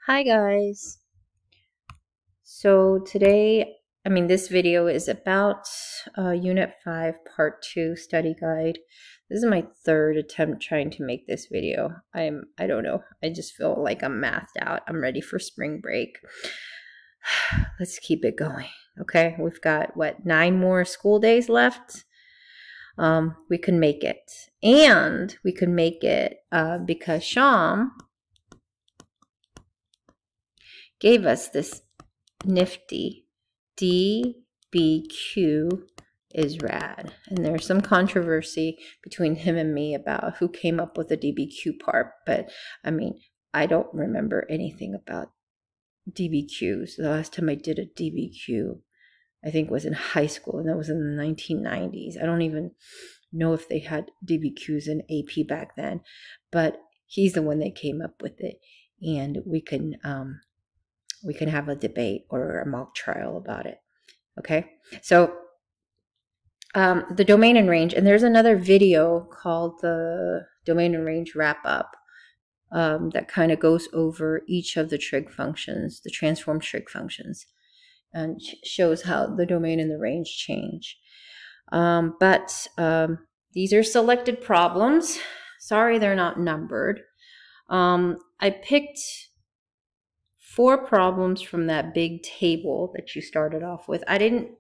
Hi guys. So today, this video is about Unit 5 Part 2 study guide. This is my third attempt trying to make this video. I don't know. I just feel like I'm mathed out. I'm ready for spring break. Let's keep it going. Okay, we've got, what, 9 more school days left? We can make it. And we can make it because Sham gave us this nifty DBQ is rad. And there's some controversy between him and me about who came up with the DBQ part, but I don't remember anything about DBQs. The last time I did a DBQ, I think, was in high school, and that was in the 1990s. I don't even know if they had DBQs in AP back then, but he's the one that came up with it, and we can have a debate or a mock trial about it. Okay, so the domain and range, and there's another video called the domain and range wrap up that kind of goes over each of the trig functions, the transform trig functions, and shows how the domain and the range change. But these are selected problems. Sorry, they're not numbered. I picked 4 problems from that big table that you started off with. I'm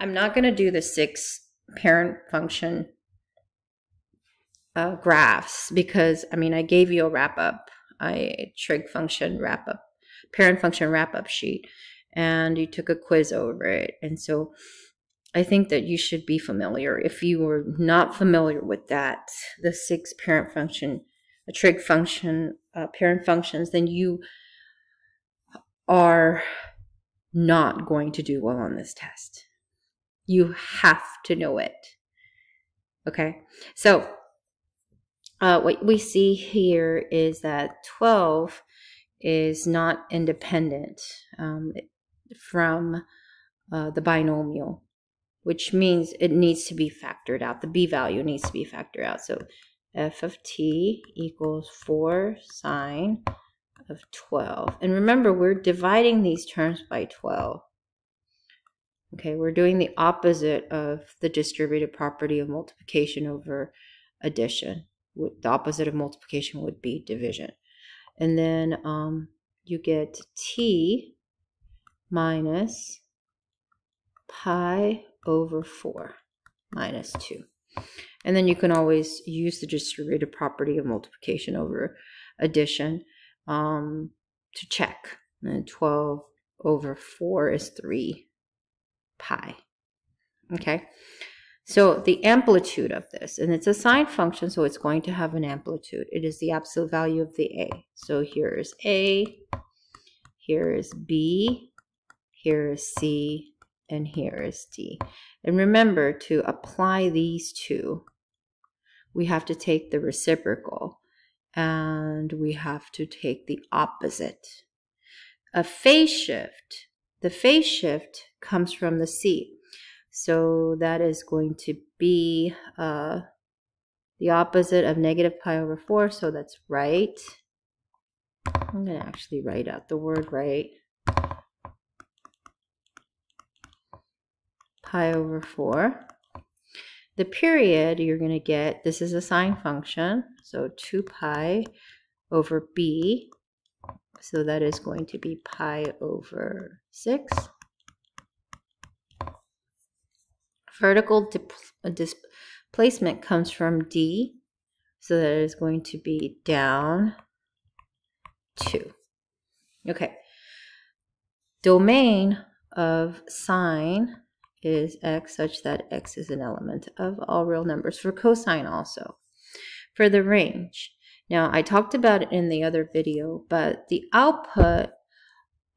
not going to do the 6 parent function graphs because, I gave you a wrap-up, trig function wrap-up, parent function wrap-up sheet, and you took a quiz over it. And so I think that you should be familiar. If you were not familiar with that, the 6 parent function, trig function, parent functions, then you are not going to do well on this test. You have to know it. Okay, so what we see here is that 12 is not independent from the binomial, which means it needs to be factored out. The b value needs to be factored out. So f of t equals 4 sine of 12. And remember, we're dividing these terms by 12. Okay, we're doing the opposite of the distributive property of multiplication over addition. The opposite of multiplication would be division. And then you get t minus pi over 4 minus 2. And then you can always use the distributive property of multiplication over addition to check. And 12 over 4 is 3 pi. Okay, so the amplitude of this, and it's a sine function, so it's going to have an amplitude. It is the absolute value of the a. So here is a, here is b, here is c, and here is d. And remember, to apply these two, we have to take the reciprocal, and we have to take the opposite. A phase shift, the phase shift comes from the c. So that is going to be the opposite of negative pi over 4, so that's right. I'm going to actually write out the word right. Pi over 4. The period you're going to get, this is a sine function, so 2 pi over b, so that is going to be pi over 6. Vertical displacement comes from d, so that is going to be down 2. Okay. Domain of sine is x such that x is an element of all real numbers. For cosine also. For the range, now I talked about it in the other video, but the output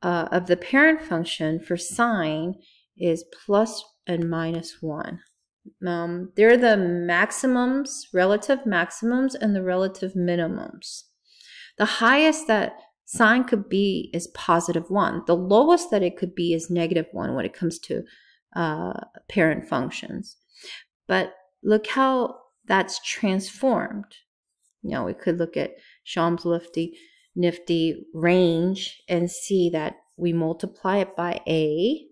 of the parent function for sine is plus and minus 1. They're the maximums, relative maximums, and the relative minimums. The highest that sine could be is positive 1. The lowest that it could be is negative 1 when it comes to parent functions. But look how that's transformed. Now we could look at Sham's nifty range and see that we multiply it by A.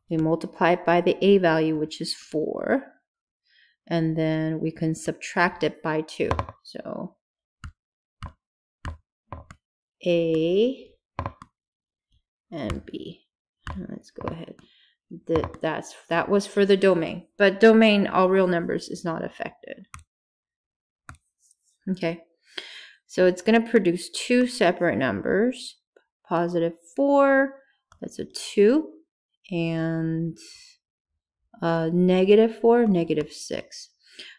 We multiply it by the A value, which is 4. And then we can subtract it by 2. So A and B. Let's go ahead. That was for the domain. But domain, all real numbers, is not affected. Okay. So it's going to produce 2 separate numbers. Positive 4, that's a 2. And negative 4, negative 6.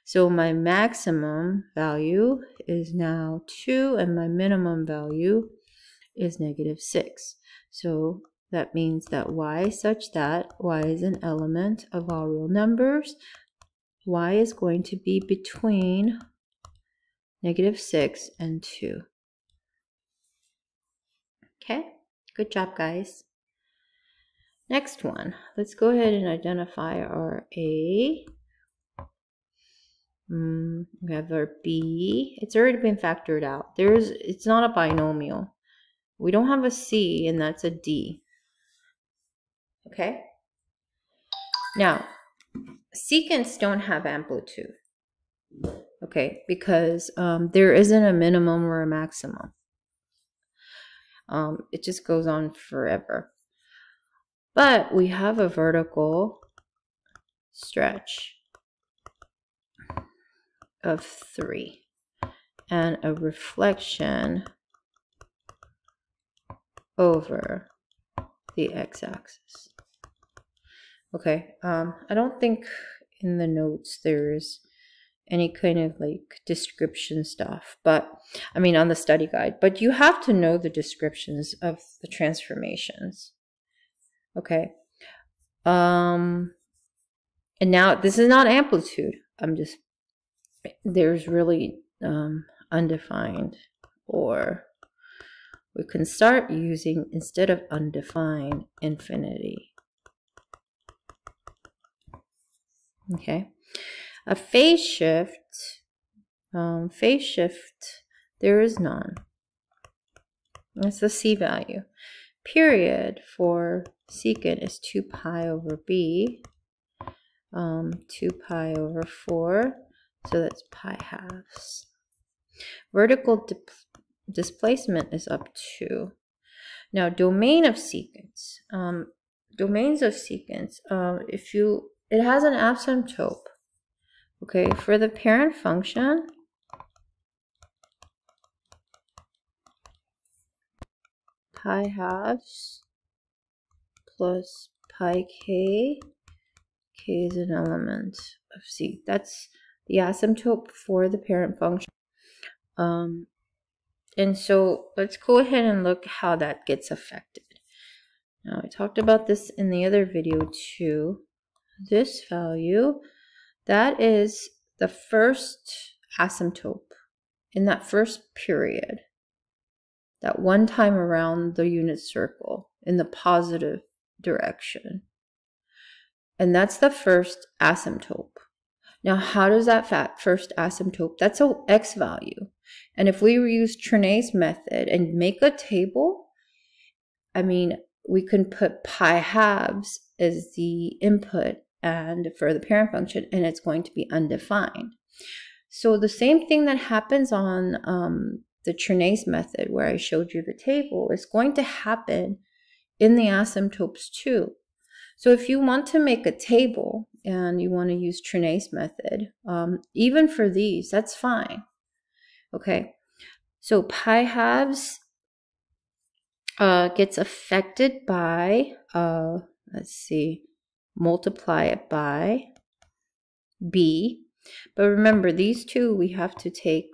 So my maximum value is now 2, and my minimum value is negative 6. So that means that y such that y is an element of all real numbers. Y is going to be between negative 6 and 2. Okay, good job, guys. Next one, let's go ahead and identify our A. We have our B. It's already been factored out. It's not a binomial. We don't have a C, and that's a D. Okay? Now, secants don't have amplitude. Okay, because there isn't a minimum or a maximum. It just goes on forever. But we have a vertical stretch of 3 and a reflection over the x-axis. Okay, I don't think in the notes there's any kind of like description stuff, but I mean on the study guide, but you have to know the descriptions of the transformations. Okay, and now this is not amplitude. There's really undefined, or we can start using, instead of undefined, infinity. Okay, a phase shift, there is none. That's the C value. Period for secant is 2 pi over b, 2 pi over 4, so that's pi halves. Vertical displacement is up 2. Now, domain of secants. Domains of secants, it has an asymptote. Okay, for the parent function, pi halves plus pi k. K is an element of C. That's the asymptote for the parent function. And so let's go ahead and look how that gets affected. Now, I talked about this in the other video too. This value, that is the first asymptote in that first period. That one time around the unit circle in the positive direction. And that's the first asymptote. Now, how does that first asymptote? That's an x value. And if we use Trinay's method and make a table, I mean, we can put pi halves as the input and for the parent function, and it's going to be undefined. So the same thing that happens on the Trinay's method where I showed you the table is going to happen in the asymptotes too. So if you want to make a table and you want to use Trinay's method, even for these, that's fine. Okay, so pi halves gets affected by, let's see, multiply it by b. But remember, these two we have to take,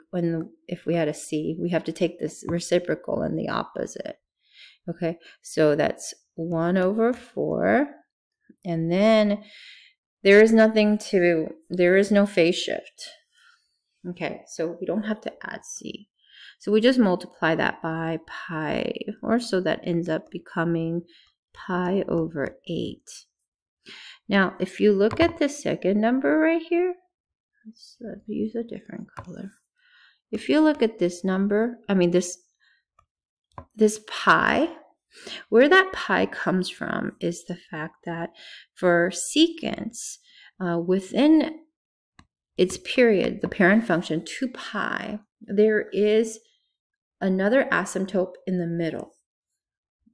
if we had a c, we have to take this reciprocal and the opposite. Okay, so that's 1 over 4. And then there is no phase shift. Okay, so we don't have to add c. So we just multiply that by pi, or so that ends up becoming pi over 8. Now, if you look at the second number right here, let's use a different color. if you look at this number, I mean this pi, where that pi comes from is the fact that for secants, within its period, the parent function 2 pi, there is another asymptote in the middle.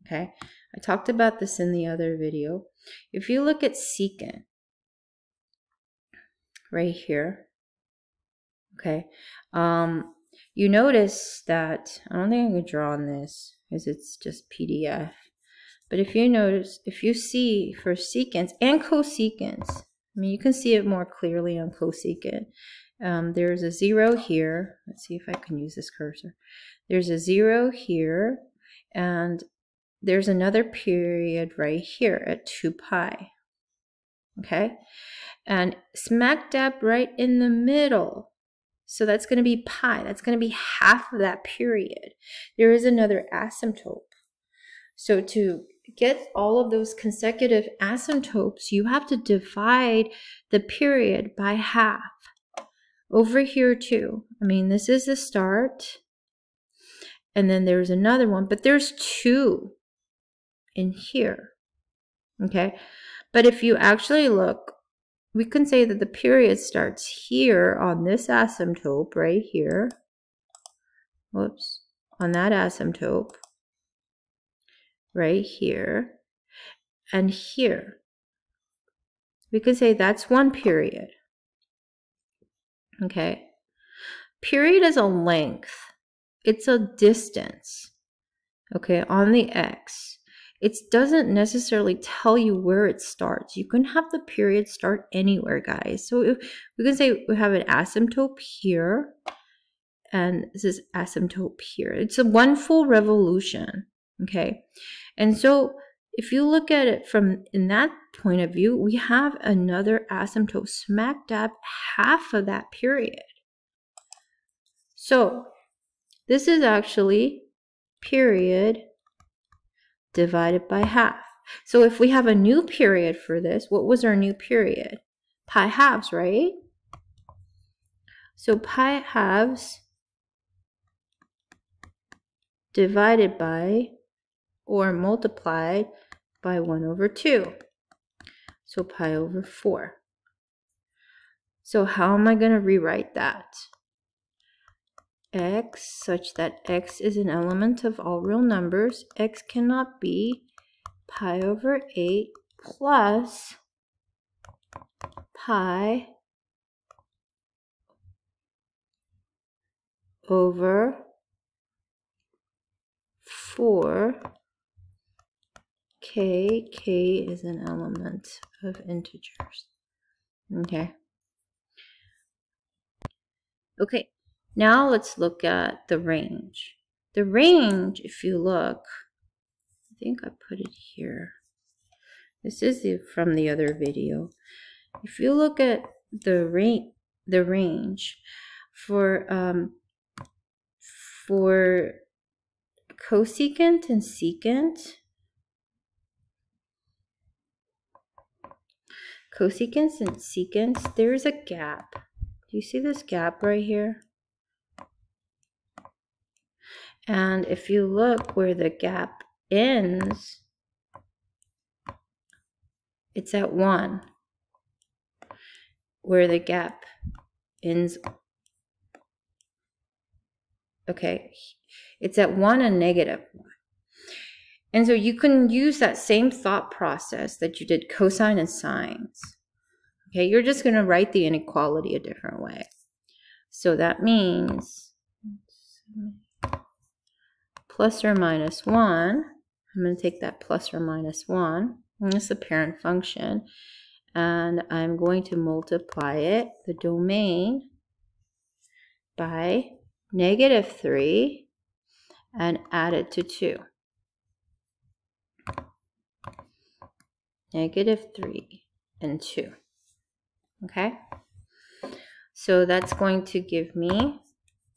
Okay, I talked about this in the other video. If you look at secant right here, okay, you notice that, I don't think I can draw on this because it's just PDF, but if you notice, if you see for secants and cosecants, I mean, you can see it more clearly on cosecant. There's a 0 here. Let's see if I can use this cursor. There's a 0 here, and there's another period right here at 2 pi. Okay? And smack dab right in the middle. So that's going to be pi. That's going to be half of that period. There is another asymptote. So to get all of those consecutive asymptotes, you have to divide the period by half. Over here too. I mean, this is the start. And then there's another one, but there's 2 in here. Okay? But if you actually look, we can say that the period starts here on this asymptote right here. Whoops. On that asymptote right here and here. We could say that's one period. Okay? Period is a length. It's a distance. Okay, on the x. It doesn't necessarily tell you where it starts. You can have the period start anywhere, guys. So if we can say we have an asymptote here, and this is asymptote here. It's a one full revolution, okay? And so if you look at it from in that point of view, we have another asymptote smack dab half of that period. So this is actually period divided by half. So if we have a new period for this, what was our new period? Pi halves, right? So pi halves divided by or multiplied by 1 over 2. So pi over 4. So how am I going to rewrite that? X such that x is an element of all real numbers. X cannot be pi over 8 plus pi over 4. K is an element of integers. Okay. Okay. Now let's look at the range. The range, if you look, I think I put it here. This is from the other video. If you look at the range for cosecant and secant, cosecants and secants, there's a gap. Do you see this gap right here? And if you look where the gap ends, it's at 1. Where the gap ends, okay, it's at 1 and -1. And so you can use that same thought process that you did cosine and sines. Okay, you're just going to write the inequality a different way. So that means plus or minus 1. I'm going to take that plus or minus 1. And that's the parent function. And I'm going to multiply it, the domain, by -3 and add it to 2. -3 and 2. Okay? So that's going to give me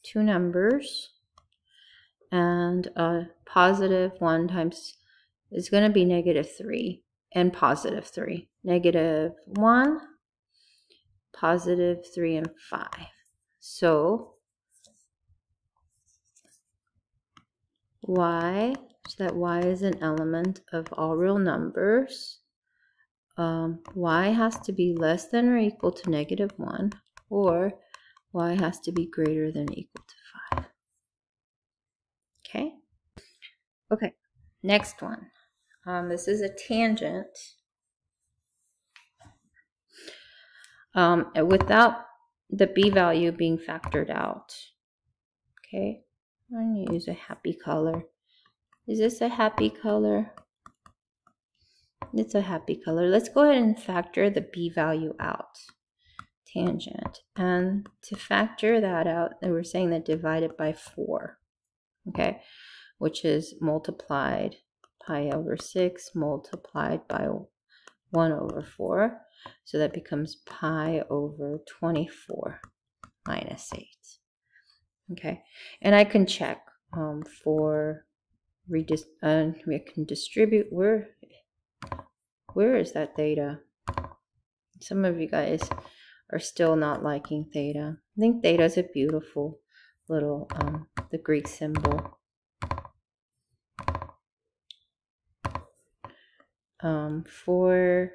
2 numbers. And positive 1 times is going to be -3 and positive 3. -1, positive 3, and 5. So y, so that y is an element of all real numbers. Y has to be less than or equal to -1, or y has to be greater than or equal to 5. Okay? Okay, next one. This is a tangent. Without the b value being factored out. Okay, I'm going to use a happy color. Is this a happy color? It's a happy color. Let's go ahead and factor the b value out. Tangent. And to factor that out, we're saying that divided by 4. Okay, which is multiplied pi over 6 multiplied by 1 over 4. So that becomes pi over 24 minus 8. Okay, and I can check for we can distribute. Where is that theta? Some of you guys are still not liking theta. I think theta is a beautiful little the Greek symbol. For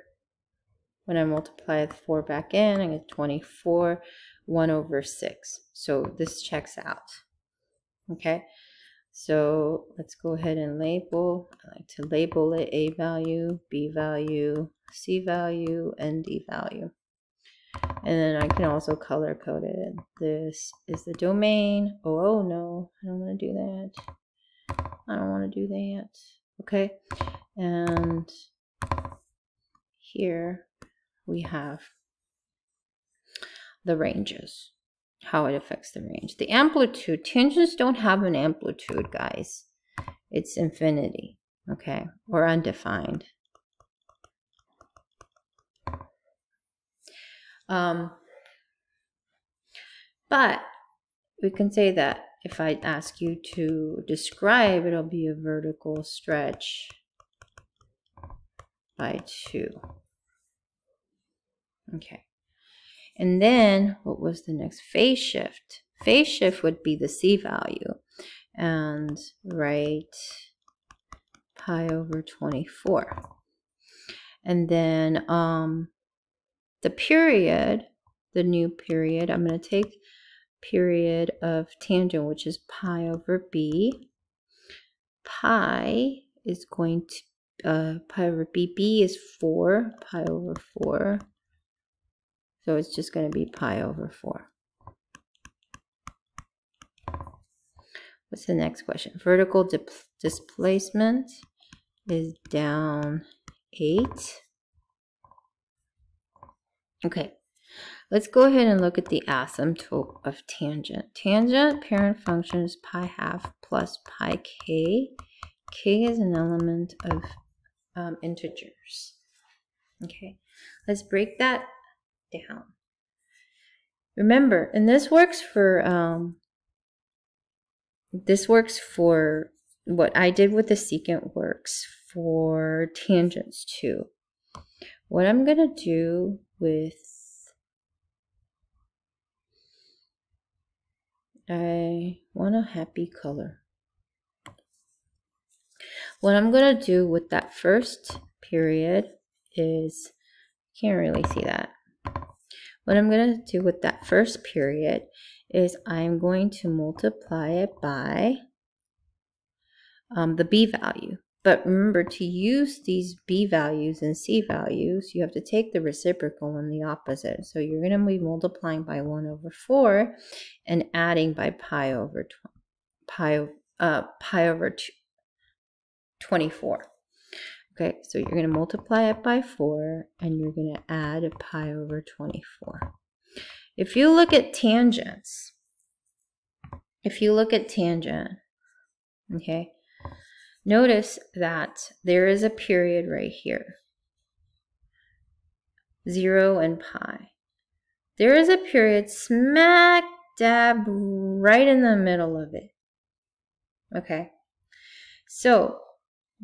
when I multiply the 4 back in, I get 24, 1 over 6. So this checks out. Okay, so let's go ahead and label. I like to label it A value, B value, C value, and D value. And then I can also color code it. This is the domain. Oh no, I don't want to do that. I don't want to do that. Okay, and here we have the ranges, how it affects the range. The amplitude, tangents don't have an amplitude, guys. It's infinity, okay, or undefined. But we can say that if I ask you to describe, it'll be a vertical stretch by 2. Okay. And then what was the next? Phase shift. Phase shift would be the C value. And write pi over 24. And then the period, the new period, I'm going to take period of tangent, which is pi over b. Pi is going to, pi over b. B is 4, pi over 4. So it's just going to be pi over 4. What's the next question? Vertical displacement is down 8. Okay, let's go ahead and look at the asymptote of tangent. Tangent parent function is pi half plus pi k. K is an element of integers. Okay, let's break that down. Remember, and this works for what I did with the secant works for tangents too. What I'm gonna do with I want a happy color. What I'm gonna do with that first period is, can't really see that. What I'm going to do with that first period is I'm going to multiply it by the b value. But remember, to use these b values and c values, you have to take the reciprocal and the opposite. So you're going to be multiplying by 1 over 4 and adding by pi over 24. Okay, so you're going to multiply it by 4, and you're going to add a pi over 24. If you look at tangents, okay, notice that there is a period right here, 0 and pi. There is a period smack dab right in the middle of it. Okay, so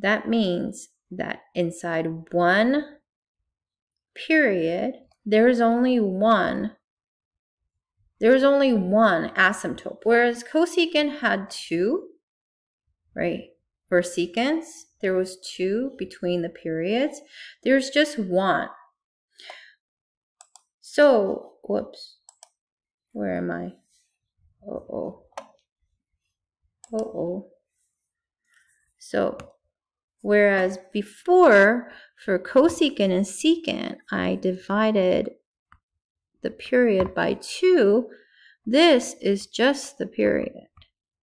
that means that inside one period, there's only one asymptote, whereas cosecant had 2. right? For secants, there was 2 between the periods. There's just 1. So, whoops, where am I? So, whereas before, for cosecant and secant, I divided the period by 2, this is just the period.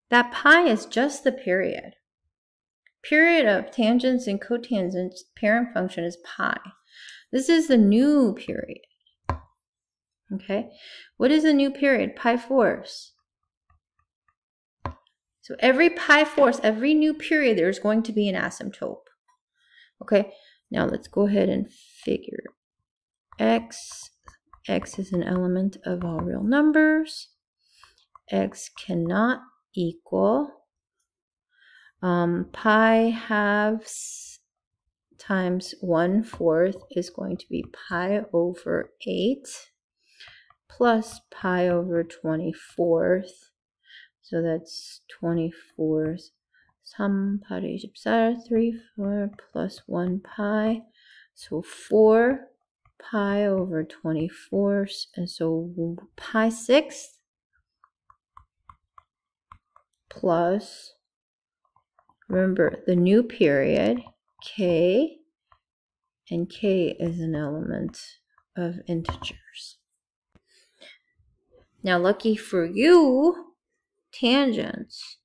That pi is just the period. Period of tangents and cotangents parent function is pi. This is the new period. Okay, what is the new period? Pi fourths. So every pi fourths, every new period, there's going to be an asymptote. Okay, now let's go ahead and figure x. X is an element of all real numbers. X cannot equal pi halves times 1/4 is going to be pi over 8 plus pi over 24th. So that's 24th. 3, 4 plus 1 pi. So 4 pi over 24th. And so pi 6th plus, remember, the new period, k, and k is an element of integers. Now, lucky for you, tangents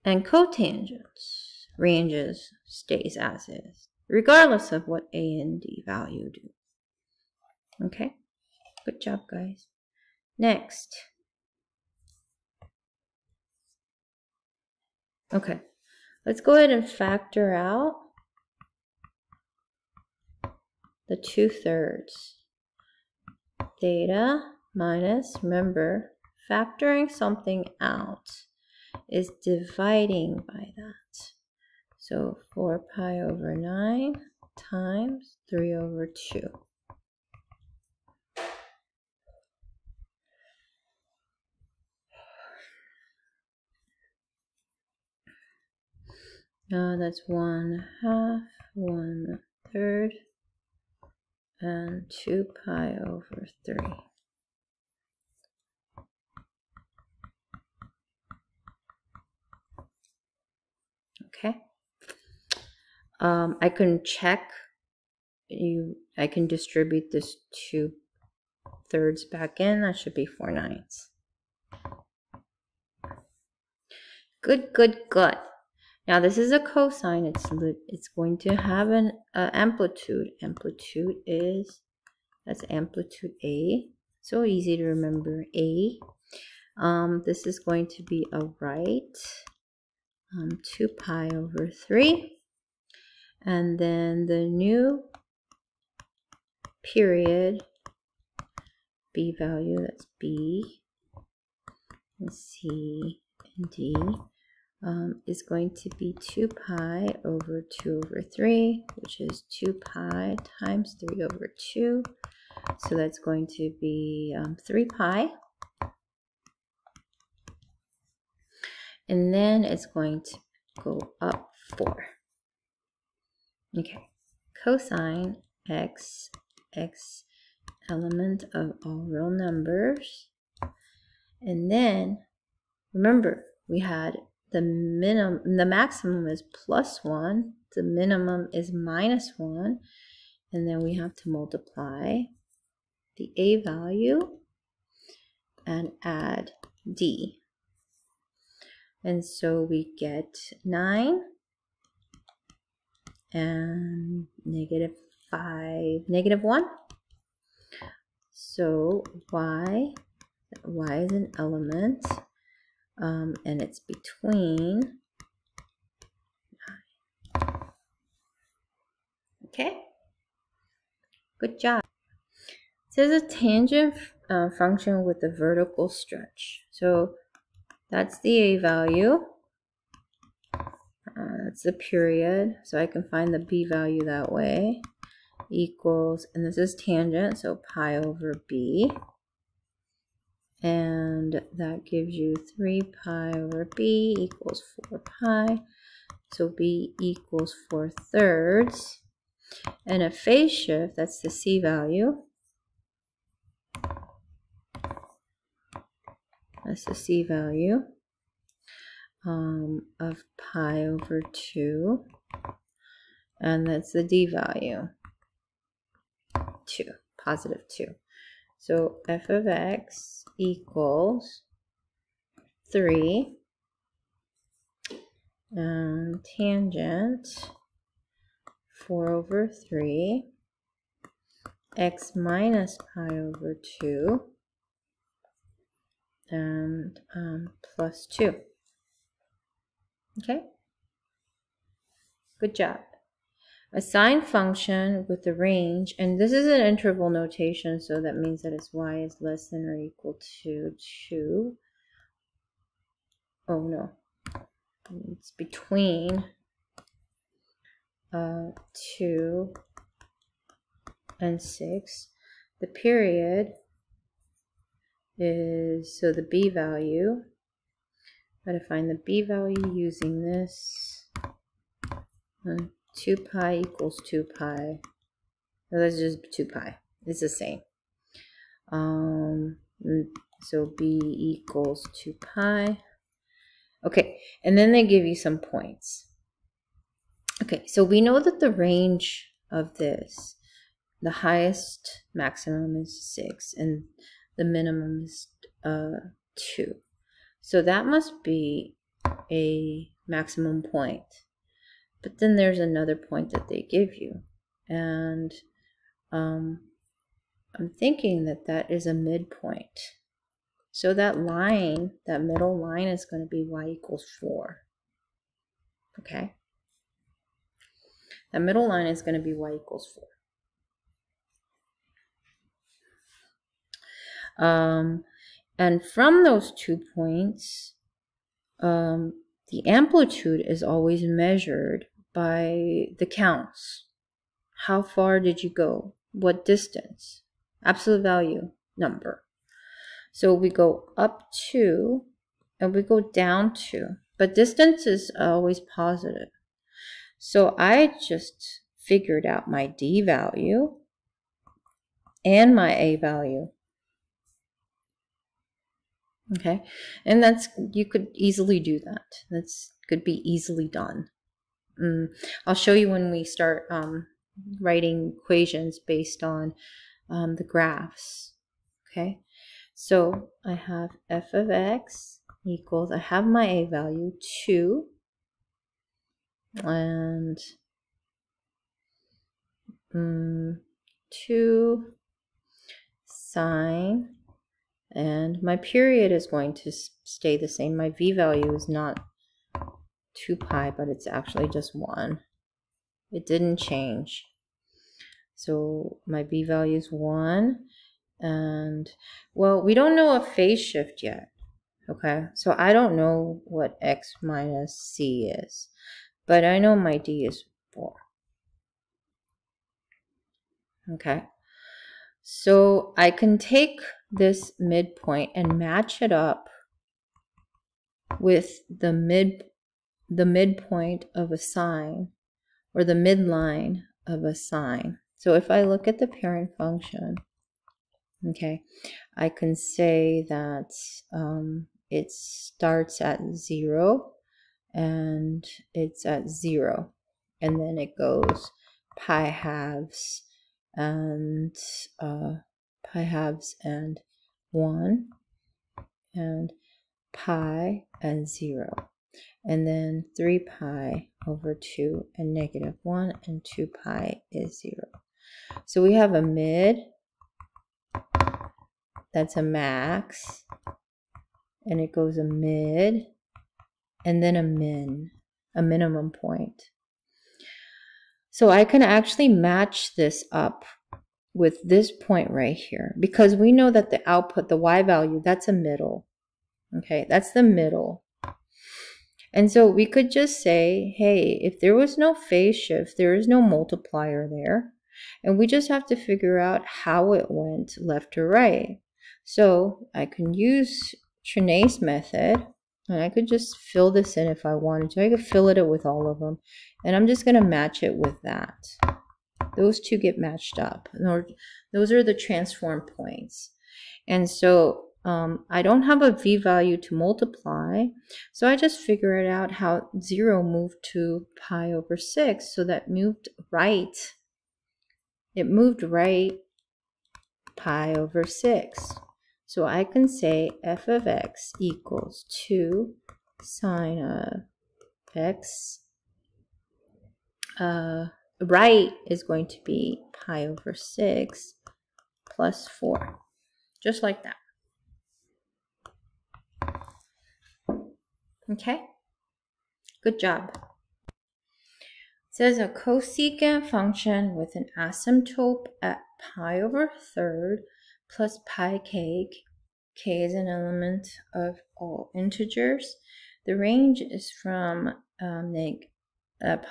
and cotangents ranges stays as is, regardless of what a and d value do. Okay, good job, guys. Next. Okay, let's go ahead and factor out the 2/3. Theta minus, remember, factoring something out is dividing by that. So 4 pi over 9 times 3 over 2. That's 1/2, 1/3, and 2 pi over 3. Okay. I can check. I can distribute this 2/3 back in. That should be 4/9. Good, good, good. Now this is a cosine. It's going to have an amplitude. Amplitude is, that's amplitude A. So easy to remember, A. This is going to be a right. 2 pi over 3. And then the new period, B value, that's B, and C, and D, is going to be 2 pi over 2 over 3, which is 2 pi times 3 over 2. So that's going to be 3 pi. And then it's going to go up 4. Okay, cosine x, x element of all real numbers. And then, remember, we had the maximum is +1, the minimum is -1, and then we have to multiply the a value and add d. And so we get 9 and -5, -1. So y is an element, and it's between 9. Okay, good job. It says a tangent function with a vertical stretch. So that's the a value. That's the period. So I can find the b value that way. Equals, and this is tangent, so pi over b. and that gives you 3 pi over b equals 4 pi. So b equals 4/3. And a phase shift, that's the c value. That's the c value of pi over 2. And that's the d value, 2, positive 2. So f of x equals 3, and tangent 4 over 3, x minus pi over 2, and plus 2. Okay? Good job. A sine function with the range, and this is an interval notation, so that means that its y is less than or equal to 2. Oh no, it's between 2 and 6. The period is, so the b value, got to find the b value using this. 2 pi equals 2 pi. No, that's just 2 pi. It's the same. So b equals 2 pi. Okay, and then they give you some points. Okay, so we know that the range of this, the highest maximum is 6, and the minimum is 2. So that must be a maximum point. But then there's another point that they give you. And I'm thinking that that is a midpoint. So that line, that middle line, is going to be y equals 4. Okay? That middle line is going to be y equals 4. And from those 2 points, the amplitude is always measured by the counts. How far did you go? What distance? Absolute value number. So we go up 2 and we go down 2. But distance is always positive. So I just figured out my d value and my a value. Okay, and that's, you could easily do that. That's could be easily done. I'll show you when we start writing equations based on the graphs. Okay, so I have f of x equals, I have my a value 2, and 2 sine. And my period is going to stay the same. My v value is not 2 pi, but it's actually just 1. It didn't change. So my b value is 1. And, well, we don't know a phase shift yet. Okay, so I don't know what x minus c is. But I know my d is 4. Okay. So I can take this midpoint and match it up with the midpoint of a sine, or the midline of a sine. So if I look at the parent function, okay, I can say that it starts at 0 and it's at 0, and then it goes pi halves and 1 and pi and 0, and then 3 pi over 2 and negative 1, and 2 pi is 0. So we have a mid, that's a max, and it goes a mid, and then a min, a minimum point. So I can actually match this up with this point right here, because we know that the output, the y value, that's a middle. Okay, that's the middle. And so we could just say, hey, if there was no phase shift, there is no multiplier there, and we just have to figure out how it went left to right. So I can use Trinay's method, and I could just fill this in if I wanted to. I could fill it with all of them, and I'm just going to match it with that. Those two get matched up. Those are the transform points. And so I don't have a v-value to multiply, so I just figure it out how 0 moved to pi over 6. So that moved right. It moved right pi over 6. So I can say f of x equals 2 sine of x. Right is going to be pi over 6 plus 4. Just like that. Okay? Good job. It says a cosecant function with an asymptote at pi over third plus pi k. K is an element of all integers. The range is from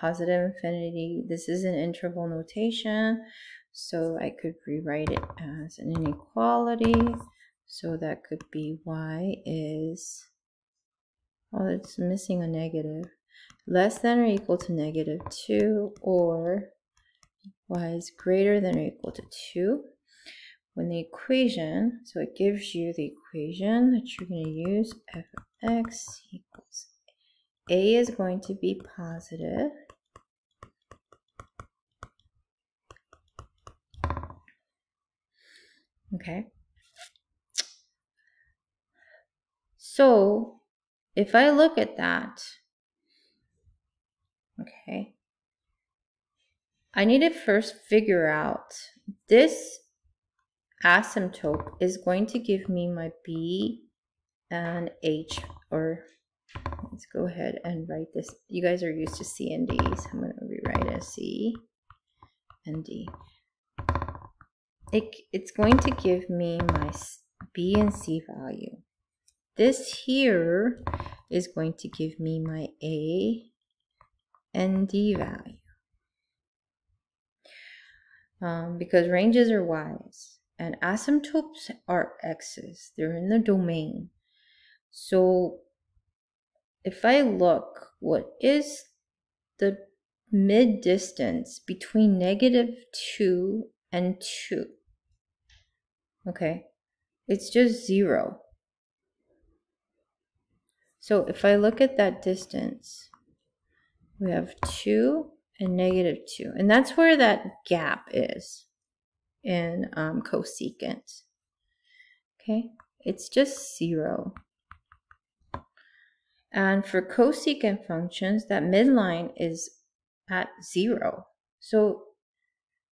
positive infinity. This is an interval notation, so I could rewrite it as an inequality. So that could be y is, oh, it's missing a negative, less than or equal to -2, or y is greater than or equal to 2. When the equation, so it gives you the equation that you're going to use, f of x equals a is going to be positive. Okay. So if I look at that, okay, I need to first figure out this asymptote is going to give me my b and h, or let's go ahead and write this. You guys are used to C and D's. I'm going to rewrite as C and D. It's going to give me my B and C value. This here is going to give me my A and D value. Because ranges are y's and asymptotes are x's. They're in the domain. So if I look, what is the mid distance between -2 and 2? Okay, it's just 0. So if I look at that distance, we have 2 and -2, and that's where that gap is in cosecant. Okay, it's just 0. And for cosecant functions, that midline is at 0. So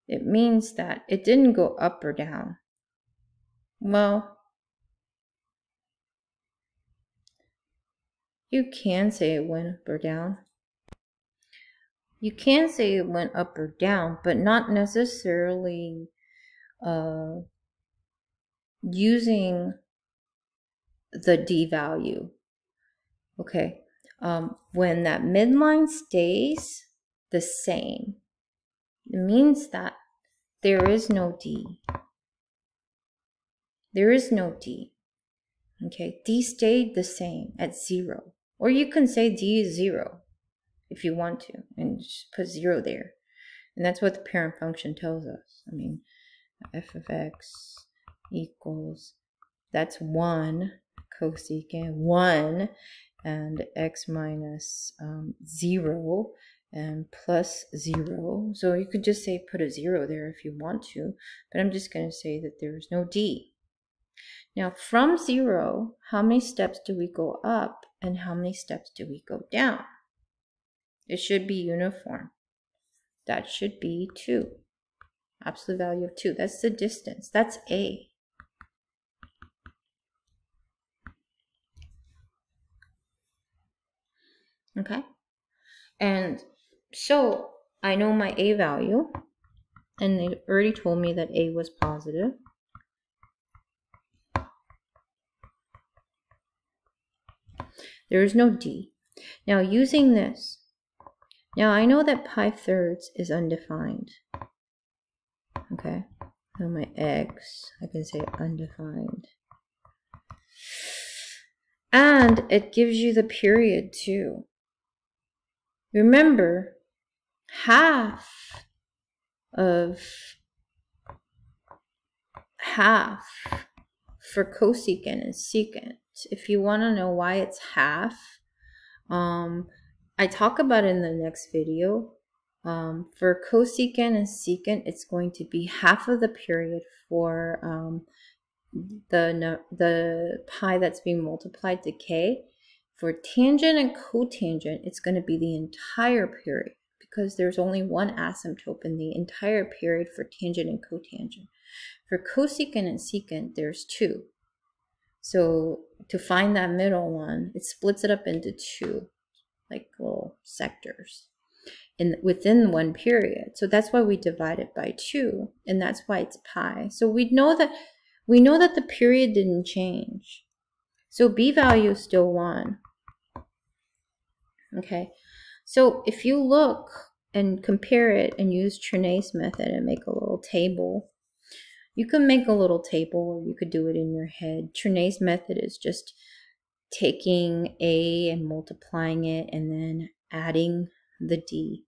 it means that it didn't go up or down. Well, you can say it went up or down. You can say it went up or down, but not necessarily using the D value. Okay, when that midline stays the same, it means that there is no D. There is no D. Okay, D stayed the same at 0. Or you can say D is 0 if you want to, and just put 0 there. And that's what the parent function tells us. I mean, f of x equals, that's 1 cosecant 1, and x minus 0 and plus 0. So you could just say put a 0 there if you want to, but I'm just going to say that there is no D. Now from 0, how many steps do we go up and how many steps do we go down? It should be uniform. That should be 2. Absolute value of 2. That's the distance. That's A. Okay? And so I know my A value, and they already told me that A was positive. There is no D. Now using this, now I know that pi thirds is undefined. Okay, so my x, I can say undefined. And it gives you the period too. Remember, half for cosecant and secant. If you want to know why it's half, I talk about it in the next video. For cosecant and secant, it's going to be half of the period for the pi that's being multiplied to k. For tangent and cotangent, it's going to be the entire period because there's only one asymptote in the entire period for tangent and cotangent. For cosecant and secant, there's two. So to find that middle one, it splits it up into two, like little sectors within one period. So that's why we divide it by 2, and that's why it's pi. So we know that the period didn't change. So B value is still 1. Okay. So if you look and compare it and use Trinay's method and make a little table, you can make a little table or you could do it in your head. Trinay's method is just taking A and multiplying it and then adding the D.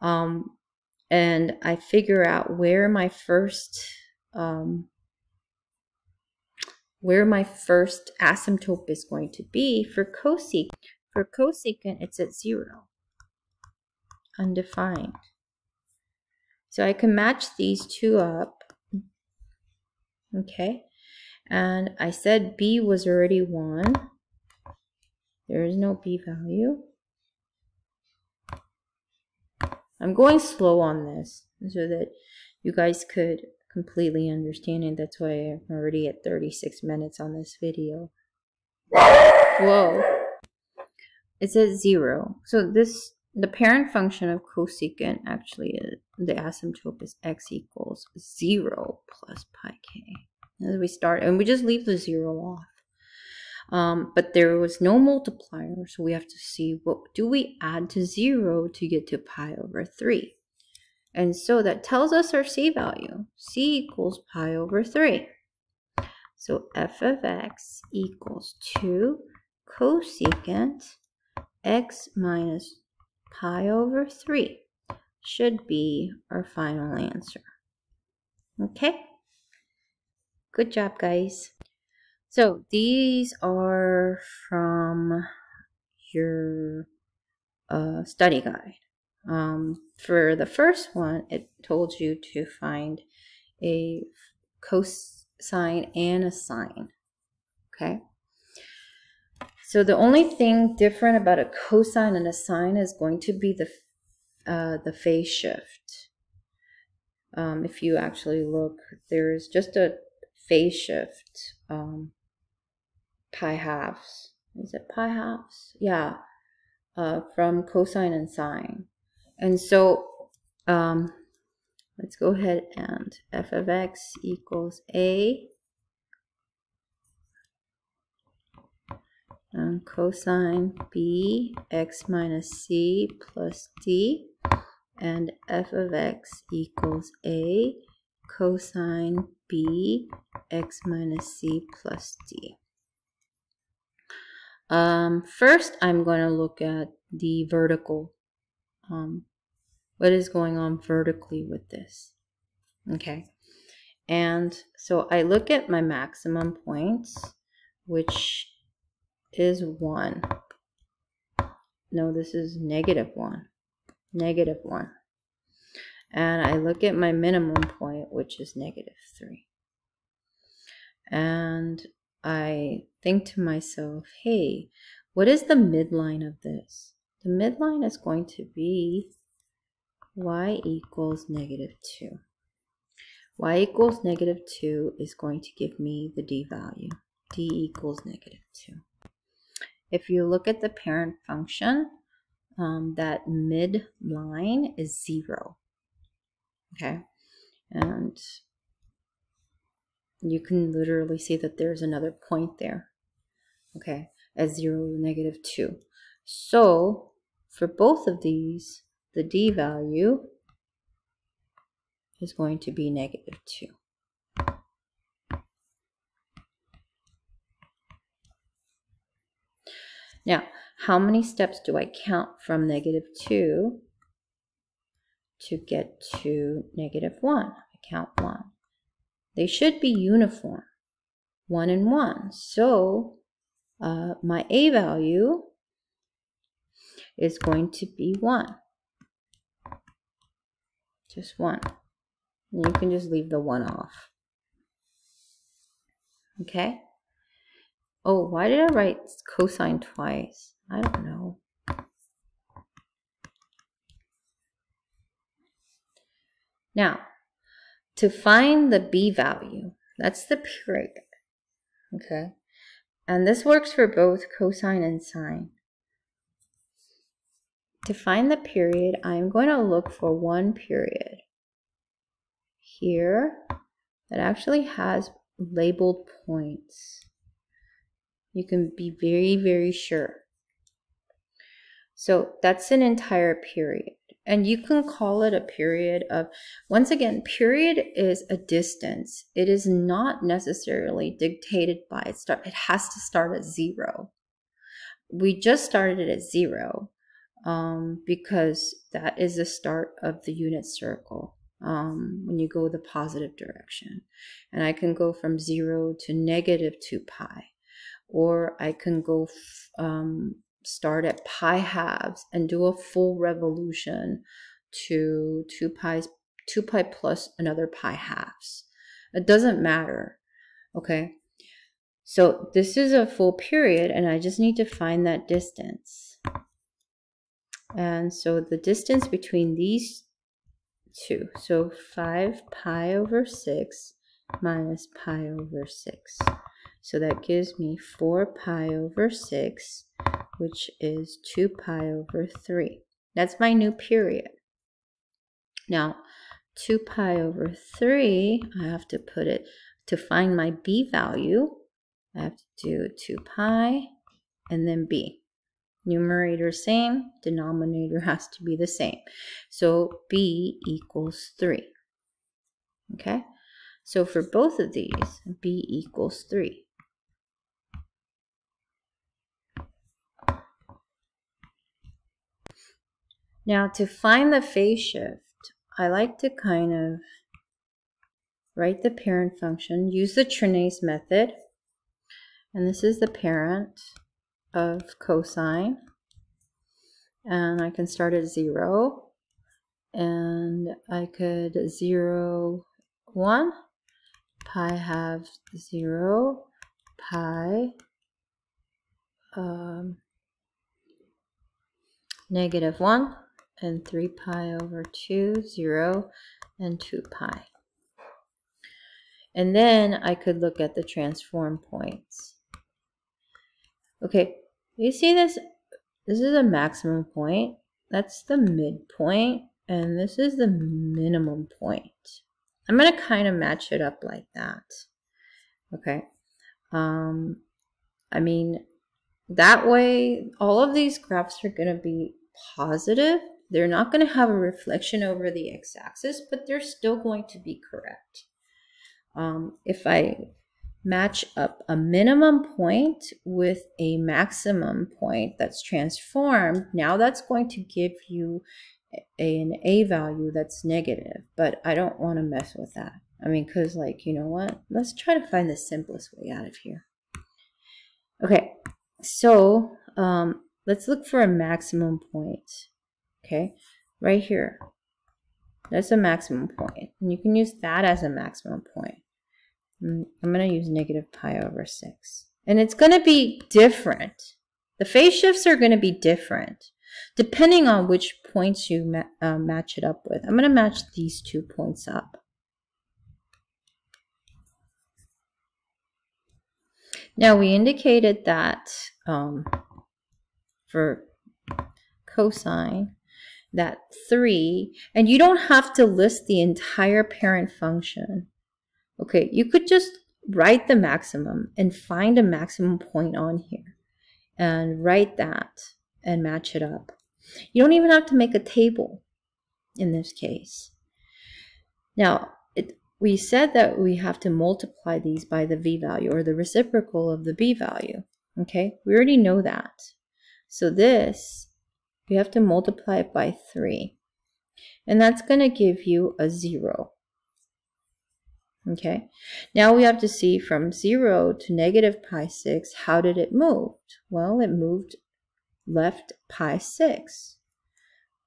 And I figure out where my first asymptote is going to be for cosecant. For cosecant, it's at 0, undefined. So I can match these two up, okay? And I said B was already 1. There is no B value. I'm going slow on this so that you guys could completely understand it. That's why I'm already at 36 minutes on this video. Whoa. It's at 0. So the parent function of cosecant actually is, the asymptote is x equals 0 plus pi k. As we start, and we just leave the 0 off. But there was no multiplier, so we have to see what do we add to 0 to get to pi over 3. And so that tells us our C value. C equals pi over 3. So f of x equals 2 cosecant x minus pi over 3 should be our final answer. Okay? Good job, guys. So these are from your study guide. For the first one, it told you to find a cosine and a sine. Okay? So the only thing different about a cosine and a sine is going to be the phase shift. If you actually look, there's just a phase shift, pi halves. Is it pi halves? Yeah, from cosine and sine. And so let's go ahead and f of x equals a and cosine b x minus c plus d, and f of x equals a cosine b x minus c plus d. First, I'm going to look at the vertical, what is going on vertically with this. Okay, and so I look at my maximum points, which is 1. No, this is -1. -1. And I look at my minimum point, which is -3. And I think to myself, hey, what is the midline of this? The midline is going to be y equals -2. Y equals -2 is going to give me the d value. D equals -2. If you look at the parent function, that midline is 0. Okay, and you can literally see that there's another point there. Okay, at 0, -2. So for both of these, the d value is going to be -2. Now, how many steps do I count from -2 to get to -1? I count 1. They should be uniform, 1 and 1. So my A value is going to be 1. Just 1. And you can just leave the 1 off. Okay? Oh, why did I write cosine twice? I don't know. Now, to find the B value, that's the period. Okay? And this works for both cosine and sine. To find the period, I'm going to look for one period here that actually has labeled points. You can be very, very sure. So that's an entire period. And you can call it a period of, once again, period is a distance. It is not necessarily dictated by its start. It has to start at 0. We just started it at 0 because that is the start of the unit circle when you go the positive direction. And I can go from 0 to -2 pi. Or I can go start at pi halves and do a full revolution to 2 pi plus another pi halves. It doesn't matter, okay? So this is a full period, and I just need to find that distance. And so the distance between these two, so 5 pi over 6 minus pi over 6. So that gives me 4 pi over 6, which is 2 pi over 3. That's my new period. Now, 2 pi over 3, I have to put it, to find my B value, I have to do 2 pi and then B. Numerator same, denominator has to be the same. So B equals 3. Okay? So for both of these, B equals 3. Now to find the phase shift, I like to kind of write the parent function, use the Trinay's method, and this is the parent of cosine, and I can start at 0, and I could 0, 1, pi halves 0, pi, -1, and 3 pi over 2, 0, and 2 pi. And then I could look at the transform points. Okay, you see this? This is a maximum point. That's the midpoint, and this is the minimum point. I'm going to kind of match it up like that. Okay. I mean, that way, all of these graphs are going to be positive. They're not going to have a reflection over the x-axis, but they're still going to be correct. If I match up a minimum point with a maximum point that's transformed, now that's going to give you an A value that's negative, but I don't want to mess with that. I mean, because like, you know what? Let's try to find the simplest way out of here. Okay, so let's look for a maximum point. Okay, right here. That's a maximum point, and you can use that as a maximum point. I'm going to use -pi over 6. And it's going to be different. The phase shifts are going to be different depending on which points you match it up with. I'm going to match these 2 points up. Now we indicated that for cosine, that 3, and you don't have to list the entire parent function. Okay, you could just write the maximum and find a maximum point on here and write that and match it up. You don't even have to make a table in this case. Now, we said that we have to multiply these by the v value or the reciprocal of the b value. Okay, we already know that. So this, you have to multiply it by 3. And that's going to give you a 0. Okay, now we have to see from 0 to negative pi 6, how did it move? Well, it moved left pi 6.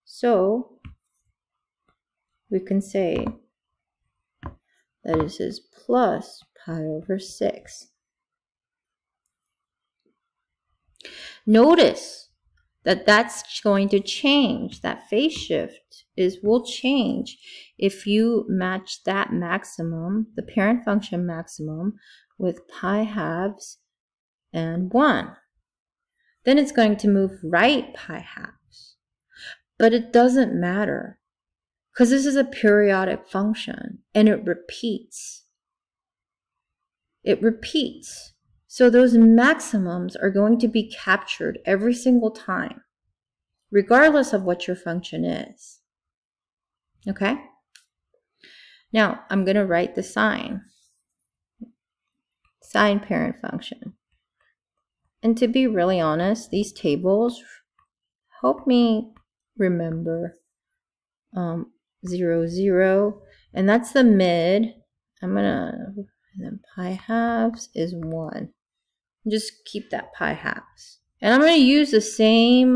So we can say that it is plus pi over 6. Notice that that's going to change. That phase shift will change if you match that maximum, the parent function maximum, with pi halves and 1. Then it's going to move right pi halves. But it doesn't matter because this is a periodic function and it repeats. It repeats. So those maximums are going to be captured every single time, regardless of what your function is. Okay? Now, I'm going to write the sine parent function. And to be really honest, these tables help me remember 0, 0, and that's the mid. And then pi halves is 1. Just keep that pi halves. And I'm going to use the same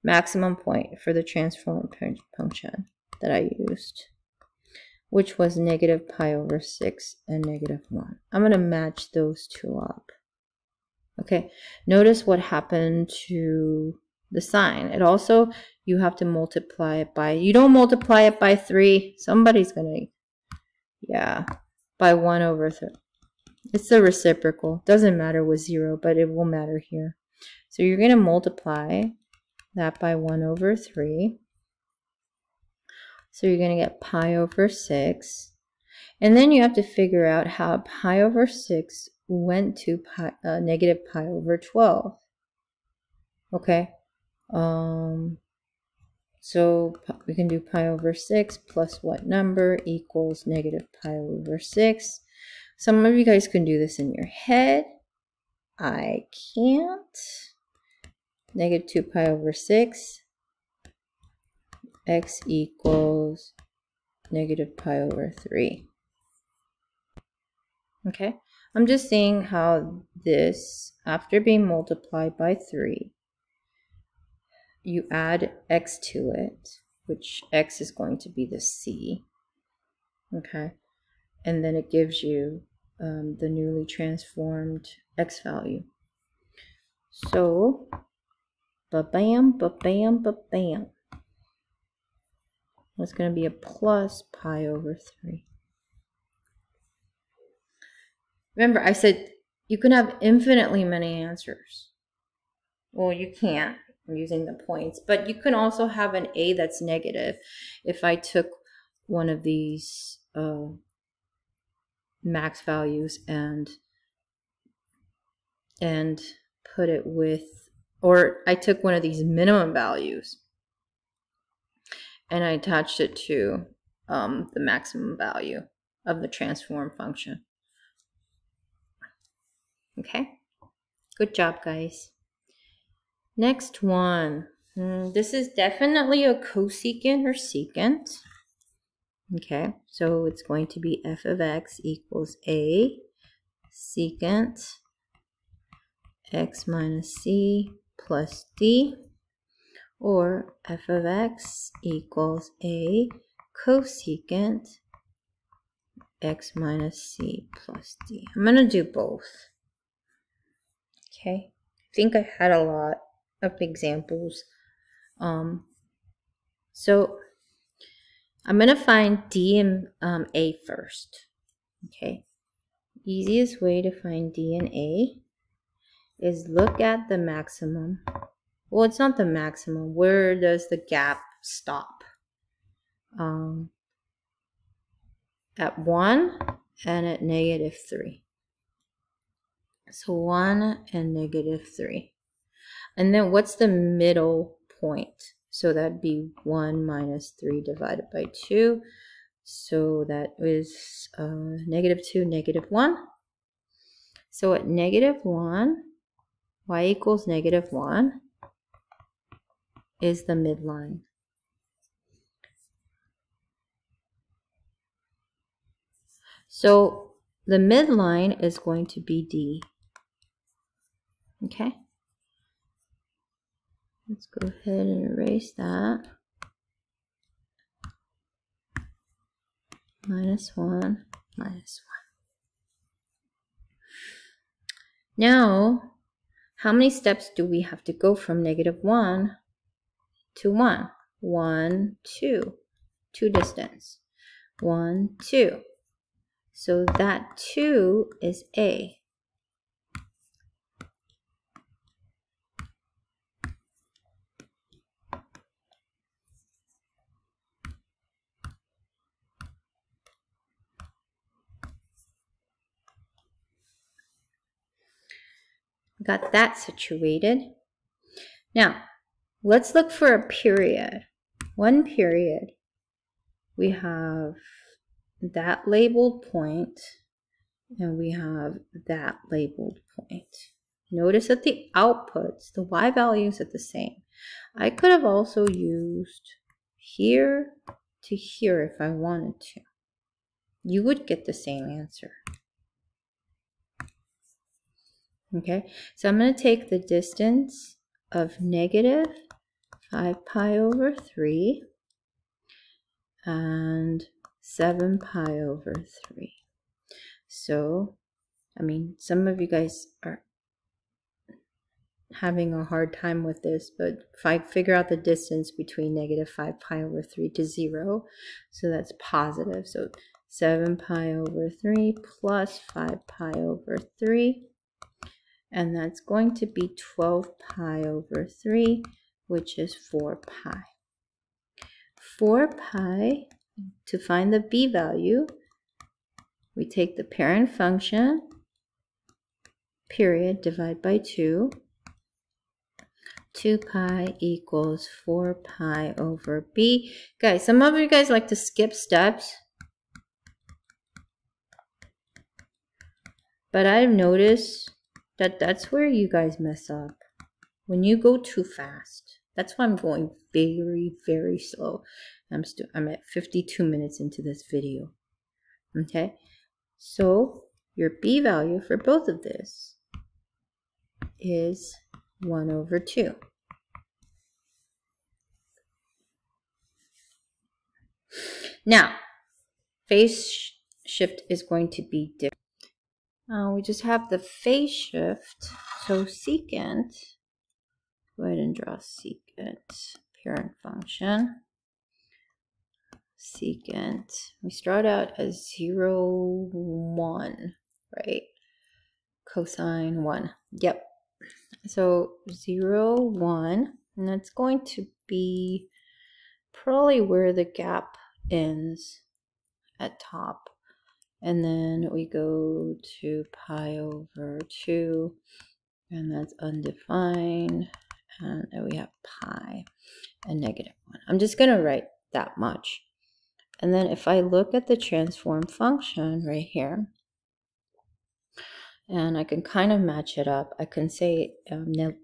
maximum point for the transform function that I used, which was negative pi over 6 and negative 1. I'm going to match those two up. Okay, notice what happened to the sine. It also, you have to multiply it by, you don't multiply it by 3. Somebody's going to, yeah, by 1 over 3. It's the reciprocal. Doesn't matter with 0, but it will matter here. So you're going to multiply that by 1 over 3. So you're going to get pi over 6. And then you have to figure out how pi over 6 went to negative pi over 12. Okay. So we can do pi over 6 plus what number equals negative pi over 6. Some of you guys can do this in your head. I can't. Negative 2 pi over 6. X equals negative pi over 3. Okay, I'm just seeing how this, after being multiplied by 3, you add x to it, which x is going to be the c. Okay, and then it gives you the newly transformed x value. So, ba-bam, ba-bam, ba-bam. It's going to be a plus pi over 3. Remember, I said you can have infinitely many answers. Well, you can't using the points, but you can also have an a that's negative. If I took one of these max values and put it with, or I took one of these minimum values and I attached it to the maximum value of the transform function. Okay, good job, guys. Next one. This is definitely a cosecant or secant. Okay, so it's going to be f of x equals a secant x minus c plus d, or f of x equals a cosecant x minus c plus d. I'm going to do both. Okay, I think I had a lot of examples. So I'm going to find d and a first. Okay, easiest way to find d and a is look at the maximum. Well, it's not the maximum. Where does the gap stop? At 1 and at negative 3. So 1 and negative 3. And then what's the middle point? So that'd be 1 minus 3 divided by 2. So that is negative 2, negative 1. So at negative 1, y equals negative 1. is the midline. So the midline is going to be D. Okay? Let's go ahead and erase that. Minus 1, minus 1. Now, how many steps do we have to go from -1 to 1? 1, 2. 2 distance. 1, 2. So that 2 is A. Got that situated. Now, let's look for a period. One period. We have that labeled point, and we have that labeled point. Notice that the outputs, the y values, are the same. I could have also used here to here if I wanted to. You would get the same answer. Okay, so I'm going to take the distance of -5 pi over 3 and 7 pi over 3. So, I mean, some of you guys are having a hard time with this, but if I figure out the distance between -5 pi over 3 to 0, so that's positive. So 7 pi over 3 plus 5 pi over 3. And that's going to be 12 pi over 3, which is 4 pi. 4 pi, to find the b value, we take the parent function, period, divide by 2. 2 pi equals 4 pi over b. Guys, some of you guys like to skip steps. But I've noticed that that's where you guys mess up. When you go too fast. That's why I'm going very, very slow. I'm at 52 minutes into this video. Okay? So your b value for both of this is 1 over 2. Now, phase shift is going to be different. We just have the phase shift. So secant, go ahead and draw secant, parent function. Secant, we start out as 0, 1, right? Cosine 1. Yep. So 0, 1, and that's going to be probably where the gap ends at top. And then we go to pi over 2, and that's undefined. And then we have pi and -1. I'm just going to write that much. And then if I look at the transform function right here, and I can kind of match it up, I can say the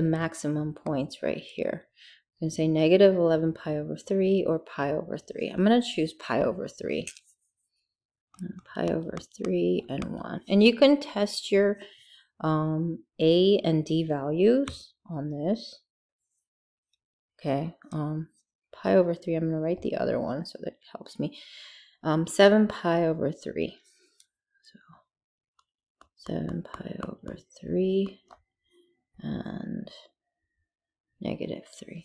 maximum points right here. I can say -11 pi over 3 or pi over 3. I'm going to choose pi over 3. Pi over 3 and 1. And you can test your A and D values on this. Okay. Pi over 3, I'm going to write the other one so that helps me. 7 pi over 3. So 7 pi over 3 and -3.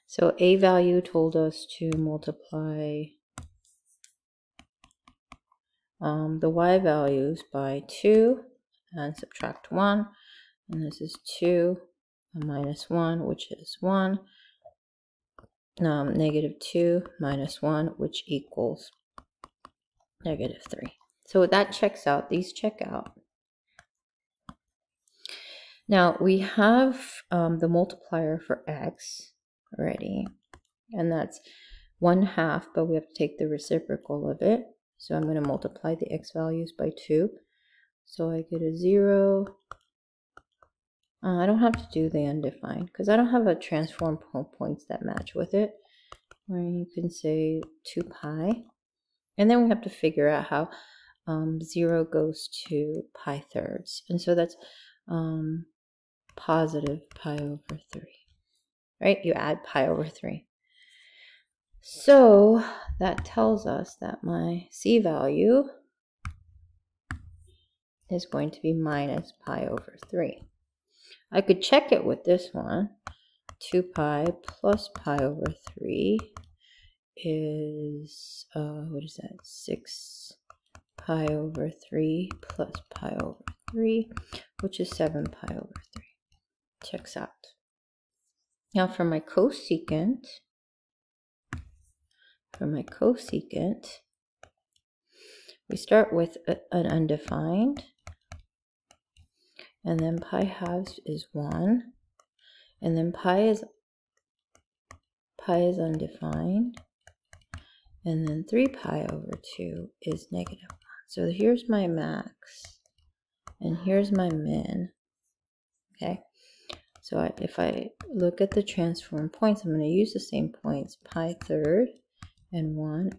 So A value told us to multiply the y values by 2 and subtract 1. And this is 2 minus 1, which is 1. -2 minus 1, which equals -3. So that checks out. These check out. Now we have the multiplier for x already, and that's 1/2, but we have to take the reciprocal of it. So I'm going to multiply the x values by 2. So I get a 0, I don't have to do the undefined because I don't have a transform points that match with it. Or you can say 2 pi. And then we have to figure out how 0 goes to pi thirds. And so that's positive pi over 3. Right? You add pi over 3. So that tells us that my C value is going to be minus pi over 3. I could check it with this one. 2 pi plus pi over 3 is, what is that? 6 pi over 3 plus pi over 3, which is 7 pi over 3. Checks out. Now for my cosecant, we start with an undefined, and then pi halves is 1, and then pi is undefined, and then 3 pi over 2 is negative 1. So here's my max, and here's my min. Okay, so if I look at the transform points, I'm going to use the same points, pi third and 1.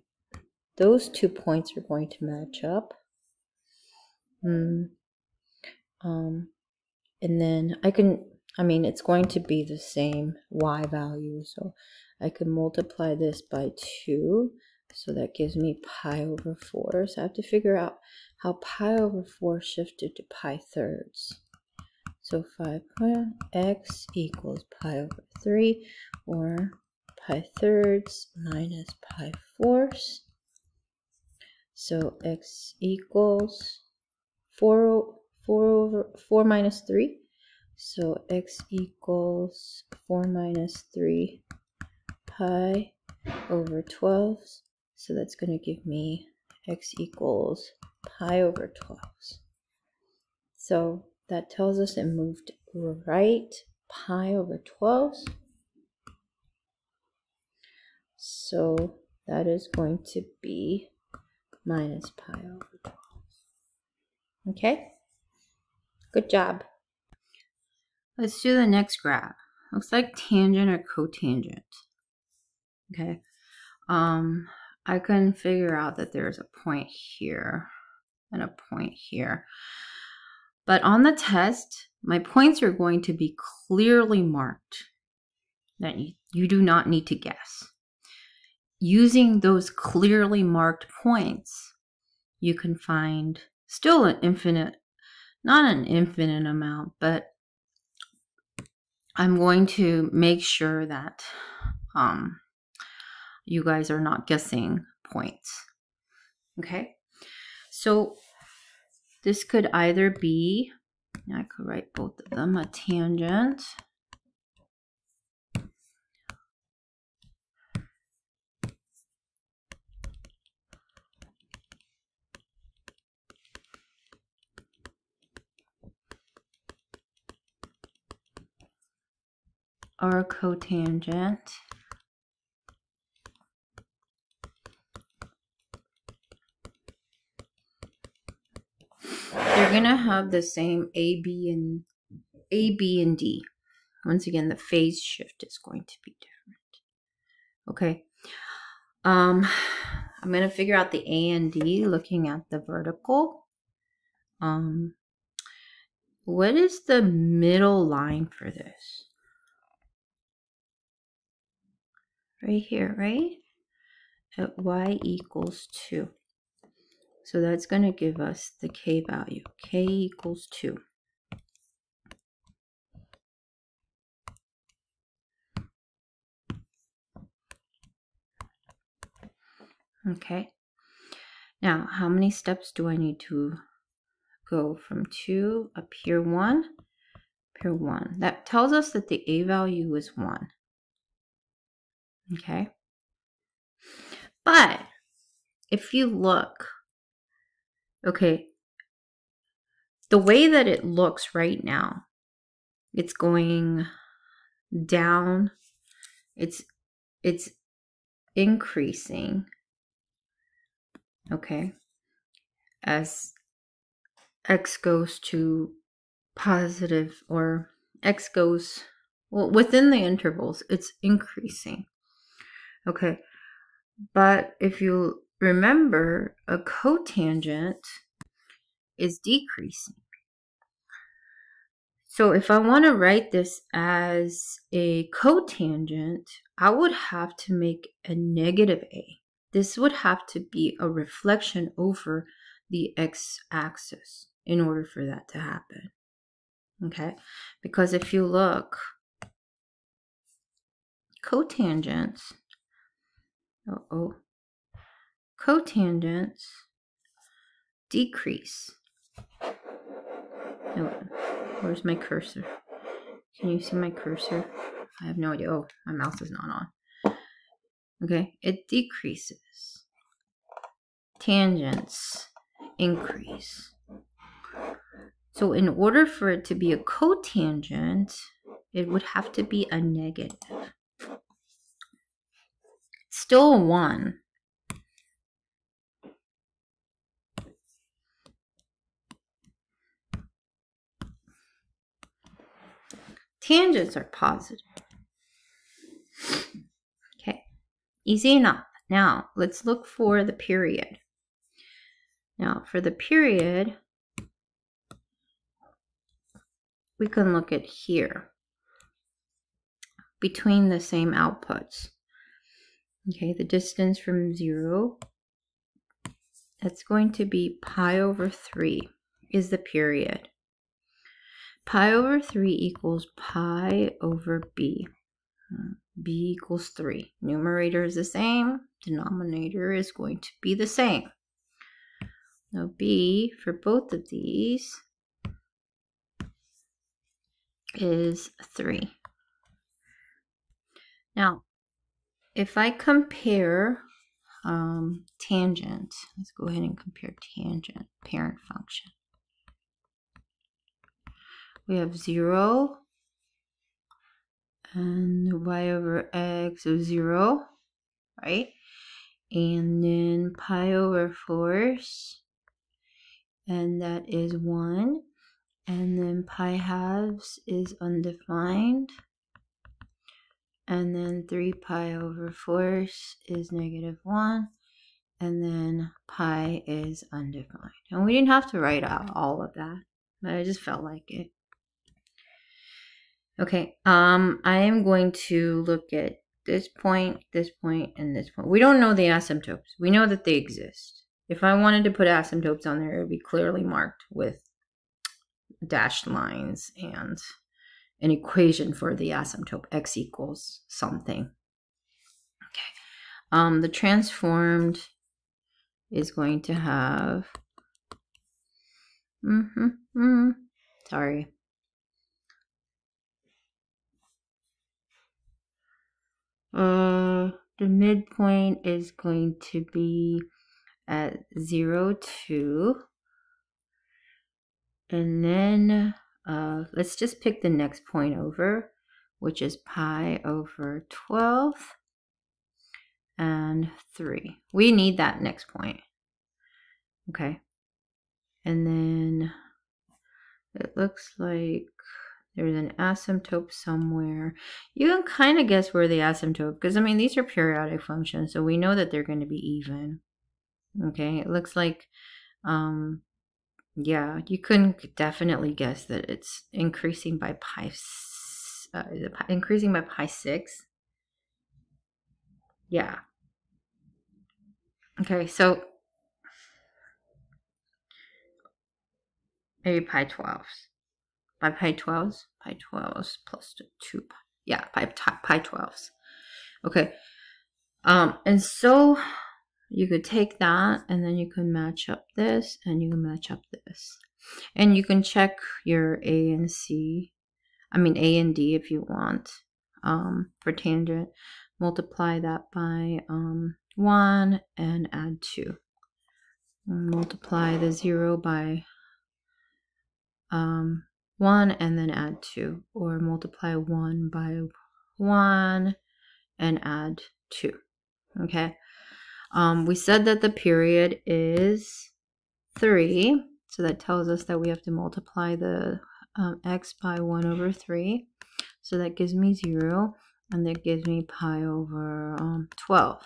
Those 2 points are going to match up. And then it's going to be the same y value. So I can multiply this by 2. So that gives me pi over 4. So I have to figure out how pi over 4 shifted to pi thirds. So 5 x equals pi over 3, or pi thirds minus pi fourths. So x equals 4 minus 3. So x equals 4 minus 3 pi over 12. So that's going to give me x equals pi over 12. So that tells us it moved right pi over 12. So that is going to be minus pi over 12. Okay? Good job. Let's do the next graph. Looks like tangent or cotangent. Okay. I can figure out that there's a point here and a point here. But on the test, my points are going to be clearly marked. That you do not need to guess. Using those clearly marked points, you can find still an infinite, not an infinite amount, but I'm going to make sure that you guys are not guessing points. Okay, so this could either be, I could write both of them, a tangent or a cotangent. They're going to have the same A, B, and D. Once again, the phase shift is going to be different. Okay. I'm going to figure out the A and D looking at the vertical. What is the middle line for this? Right here, right? At y equals 2. So that's going to give us the k value. K equals 2. Okay. Now, how many steps do I need to go from 2 up here? 1, up here 1. That tells us that the a value is 1. Okay. But if you look, okay, the way that it looks right now, it's going down. It's increasing. Okay. As x goes to positive, or x goes, well, within the intervals, it's increasing. Okay, but if you remember, a cotangent is decreasing. So if I want to write this as a cotangent, I would have to make a negative a. This would have to be a reflection over the x-axis in order for that to happen. Okay, because if you look, cotangents, cotangents decrease. Oh, where's my cursor? Can you see my cursor? I have no idea. Oh, my mouse is not on. Okay, it decreases. Tangents increase. So in order for it to be a cotangent, it would have to be a negative. It's still a 1. Tangents are positive. Okay, easy enough. Now, let's look for the period. Now, for the period, we can look at here, between the same outputs. Okay, the distance from 0, that's going to be pi over 3 is the period. Pi over 3 equals pi over b. B equals 3. Numerator is the same. Denominator is going to be the same. Now b for both of these is 3. Now, if I compare tangent, let's go ahead and compare tangent, parent function. We have 0 and y over x is 0, right? And then pi over 4, and that is 1. And then pi halves is undefined. And then 3 pi over 4 is negative 1. And then pi is undefined. And we didn't have to write out all of that, but I just felt like it. Okay, I am going to look at this point, and this point. We don't know the asymptotes. We know that they exist. If I wanted to put asymptotes on there, it would be clearly marked with dashed lines and an equation for the asymptote, x equals something. Okay, the transformed is going to have, sorry. The midpoint is going to be at 0, 2. And then let's just pick the next point over, which is pi over 12 and 3. We need that next point. Okay. And then it looks like there's an asymptote somewhere. You can kind of guess where the asymptote, because I mean, these are periodic functions, so we know that they're going to be even. Okay, it looks like, yeah, you couldn't definitely guess that it's increasing by pi, increasing by pi 6. Yeah. Okay, so maybe pi 12s. By pi 12s? Pi 12s plus 2 pi. Yeah, pi 12s. Okay. And so you could take that and then you can match up this and you can match up this. And you can check your A and C. I mean A and D if you want. For tangent. Multiply that by 1 and add 2. Multiply the 0 by 1 and then add 2, or multiply 1 by 1 and add 2. Okay, we said that the period is 3, so that tells us that we have to multiply the x by 1 over 3. So that gives me 0. And that gives me pi over 12.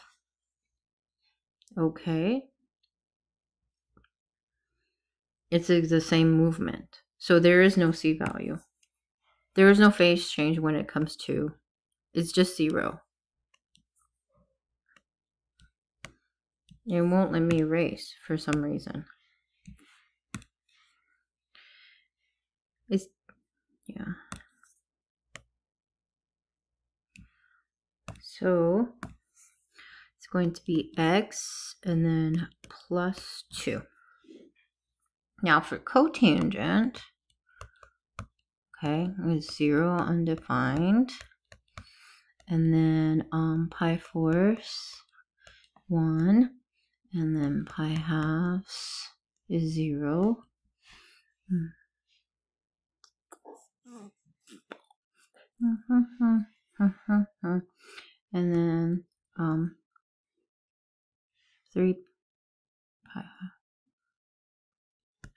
Okay. It's the same movement. So there is no C value. There is no phase change when it comes to, it's just 0. It won't let me erase for some reason. It's, yeah. So it's going to be x and then plus 2. Now for cotangent, okay, it's 0 undefined. And then pi fourths, 1. And then pi halves is 0. And then 3 pi,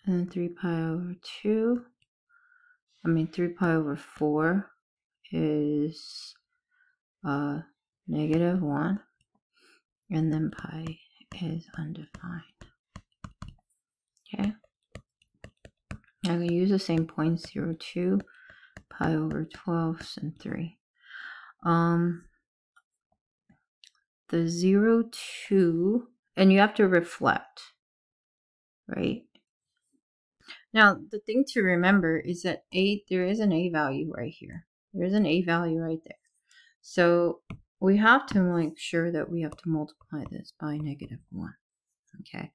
and then 3 pi over 2. 3 pi over 4 is negative 1. And then pi is undefined. Okay. I'm going to use the same 0.02, pi over 12 and 3. The 0, 2, and you have to reflect, right? Now, the thing to remember is that there is an A value right here. There's an A value right there. So we have to make sure that we have to multiply this by negative 1. Okay.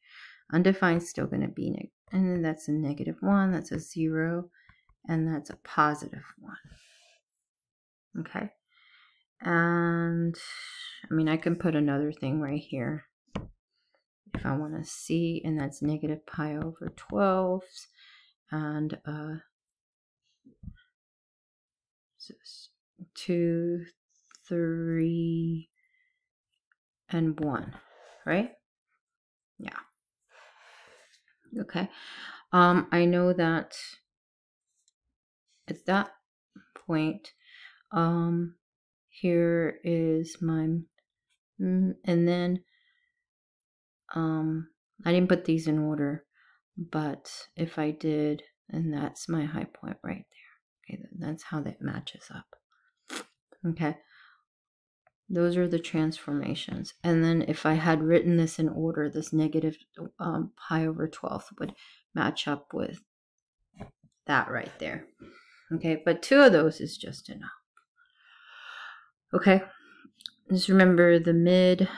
Undefined is still going to be negative. And then that's a negative 1, that's a 0, and that's a positive 1. Okay. And I can put another thing right here if I want to see, and that's negative pi over 12. And 2, 3, and 1, right? Yeah. Okay. I know that at that point, here is my, and then, I didn't put these in order, but if I did, and that's my high point right there. Okay, that's how that matches up. Okay. Those are the transformations. And then if I had written this in order, this negative pi over 12 would match up with that right there. Okay, but 2 of those is just enough. Okay, just remember the mid,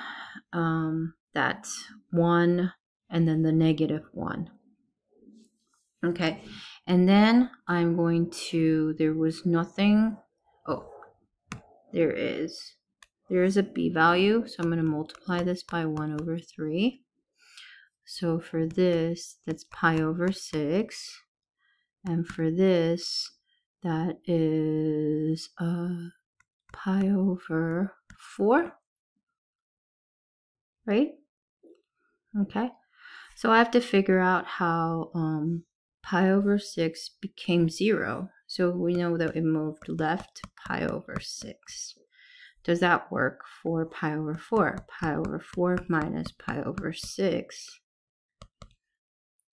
that's 1, and then the negative 1. Okay, and then I'm going to, there was nothing, oh, there is a B value, so I'm going to multiply this by 1 over 3. So for this, that's pi over 6. And for this, that is pi over 4. Right? Okay. So I have to figure out how pi over 6 became 0. So we know that it moved left pi over 6. Does that work for pi over 4? Pi over 4 minus pi over 6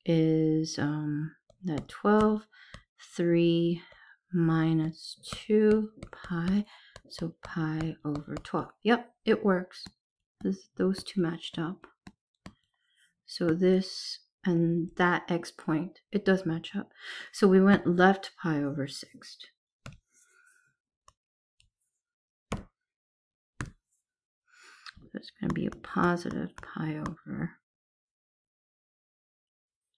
is that 12. 3 minus 2 pi, so pi over 12. Yep, it works. Those two matched up. So this and that x point, it does match up. So we went left pi over 6. It's going to be a positive pi over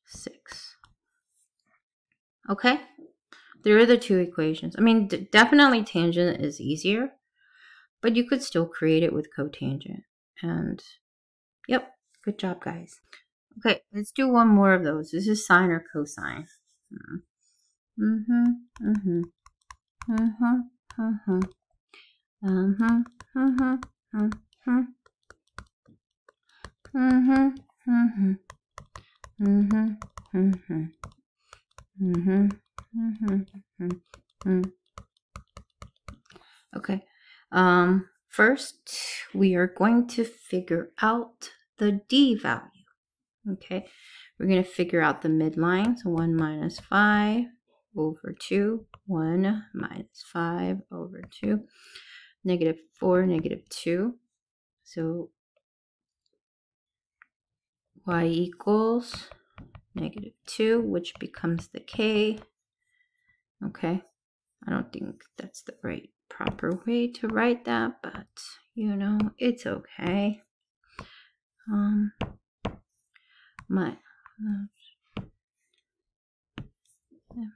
6. Okay? There are the 2 equations. Definitely tangent is easier, but you could still create it with cotangent. And, yep, good job, guys. Okay, let's do one more of those. This is sine or cosine. Okay. First, we are going to figure out the d value. Okay. We're going to figure out the midline. So 1 minus 5 over 2. 1 minus 5 over 2. Negative 4, negative 2. So y equals negative 2, which becomes the k. Okay. I don't think that's the right proper way to write that, but you know, it's okay.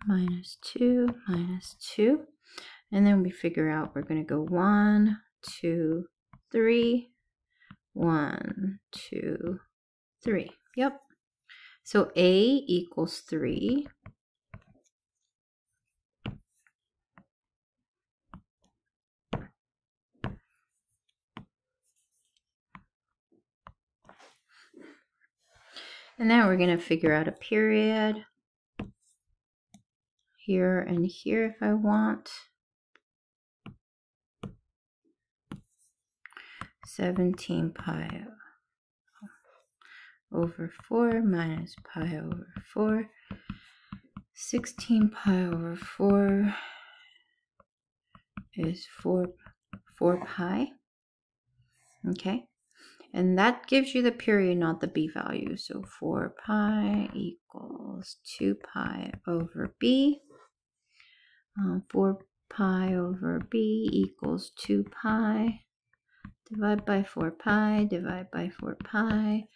Minus 2, and then we figure out we're going to go 1, 2, 3, 1, 2, 3. Yep. So A equals 3. And now we're going to figure out a period here and here if I want. 17 pi over 4 minus pi over 4. 16 pi over 4 is 4 pi. Okay. And that gives you the period, not the b value. So 4 pi equals 2 pi over b. 4 pi over b equals 2 pi. Divide by 4 pi, divide by 4 pi.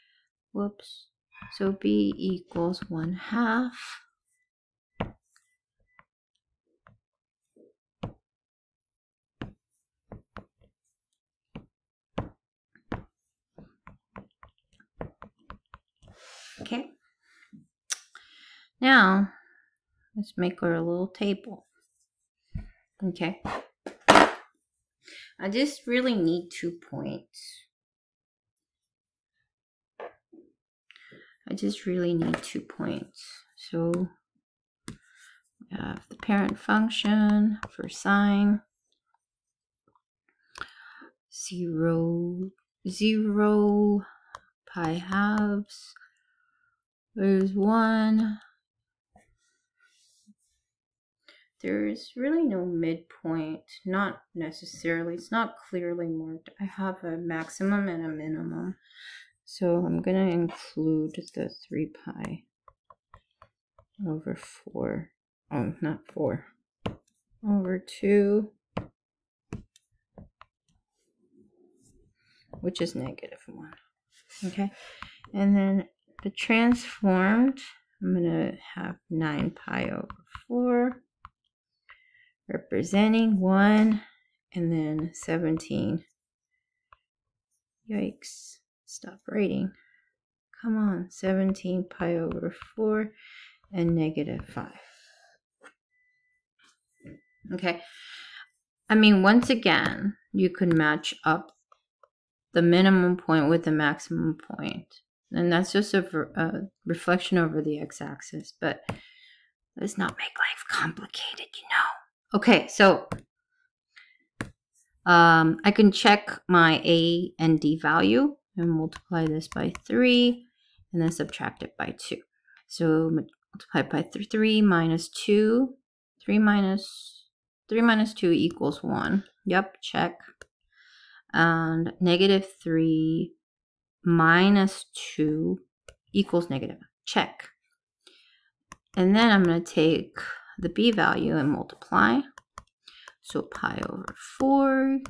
Whoops. So b equals 1/2. Okay. Now, let's make our little table. Okay. I just really need 2 points. So we have the parent function for sine. 0, 0, pi halves. There's 1. There's really no midpoint. Not necessarily. It's not clearly marked. I have a maximum and a minimum. So I'm going to include the 3 pi over 4. Oh, not 4. Over 2. Which is negative 1. Okay. And then the transformed, I'm going to have 9 pi over 4. Representing 1. And then 17. Yikes. Stop writing. Come on. 17 pi over 4 and negative 5. Okay. I mean, once again, you could match up the minimum point with the maximum point. And that's just a reflection over the x-axis. But let's not make life complicated, you know. Okay, so I can check my a and d value and multiply this by 3 and then subtract it by 2. So multiply by 3 minus 2. 3 minus 2 equals 1. Yep, check. And negative 3 minus 2 equals negative. Check. And then I'm going to take the b value and multiply. So pi over 4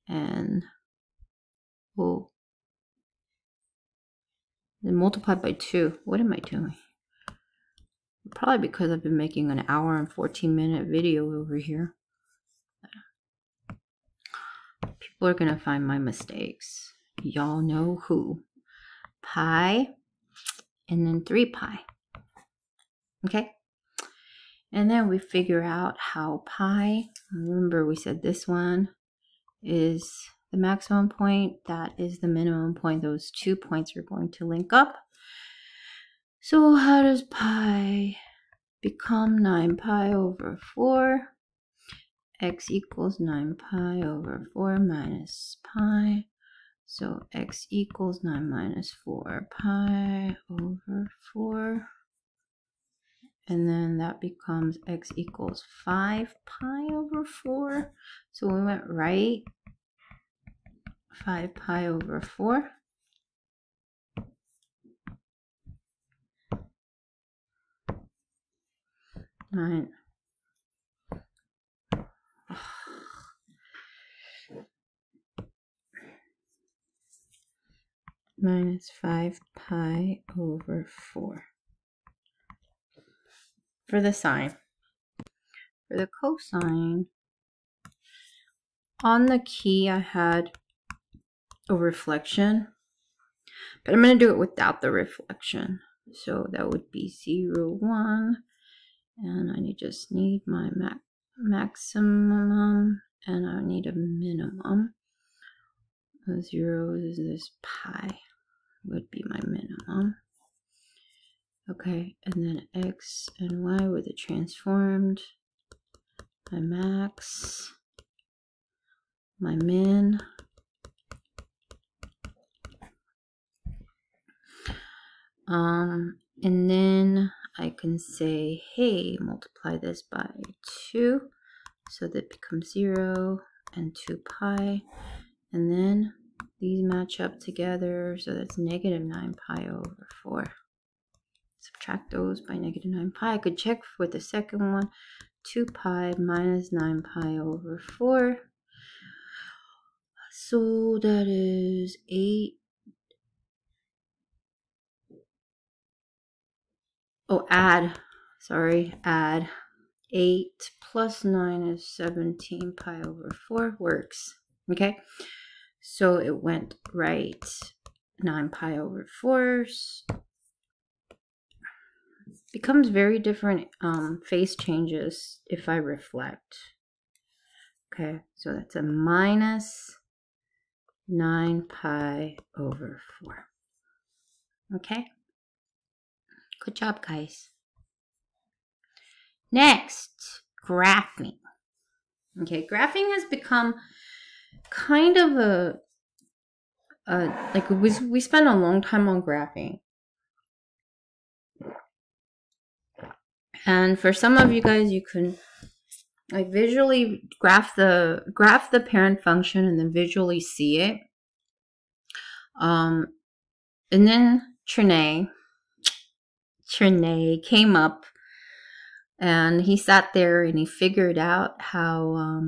and then multiply by 2. What am I doing? Probably because I've been making an hour and 14-minute video over here. People are going to find my mistakes. Y'all know who. Pi and then 3 pi. Okay? And then we figure out how pi, remember we said this one is the maximum point, that is the minimum point. Those 2 points are going to link up. So how does pi become 9 pi over 4. X equals 9 pi over 4 minus pi. So x equals 9 minus 4 pi over 4. And then that becomes x equals 5 pi over 4. So we went right. 5 pi over 4. Nine. Minus 5 pi over 4. For the sine. For the cosine, on the key I had a reflection, but I'm going to do it without the reflection. So that would be 0, 1, and I just need my maximum, and I need a minimum. 0 is this pi, would be my minimum. Okay, and then x and y with the transformed, my max, my min, and then I can say, hey, multiply this by 2, so that becomes 0 and 2 pi, and then these match up together, so that's negative 9 pi over 4. Subtract those by negative 9 pi. I could check with the second one. 2 pi minus 9 pi over 4. So that is 8. Oh, add 8 plus 9 is 17 pi over 4. Works. Okay. So it went right. 9 pi over 4. Becomes very different phase changes if I reflect. Okay, so that's a minus 9 pi over 4. Okay, good job, guys. Next, graphing. Okay, graphing has become kind of like we spent a long time on graphing. And for some of you guys, you can like visually graph the parent function and then visually see it. And then Trinay came up and he sat there and he figured out how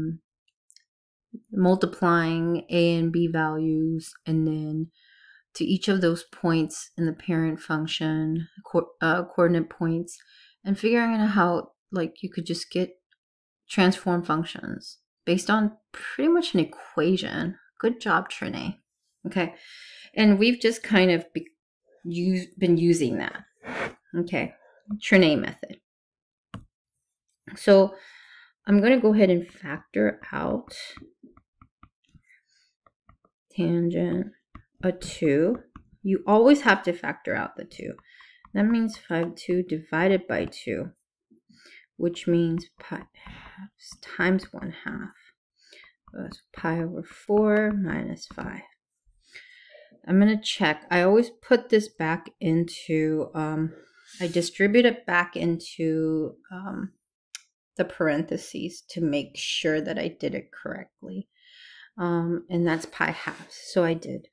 multiplying a and b values and then to each of those points in the parent function, coordinate points, and figuring out how like you could just get transform functions based on pretty much an equation. Good job, Trinay. Okay, and we've just kind of been using that. Okay, Trinay method. So I'm going to go ahead and factor out tangent a 2. You always have to factor out the 2. That means 5/2 divided by 2, which means pi times 1/2. So that's pi over 4 minus 5. I'm going to check. I always put this back into, I distribute it back into the parentheses to make sure that I did it correctly. And that's pi halves. So I did.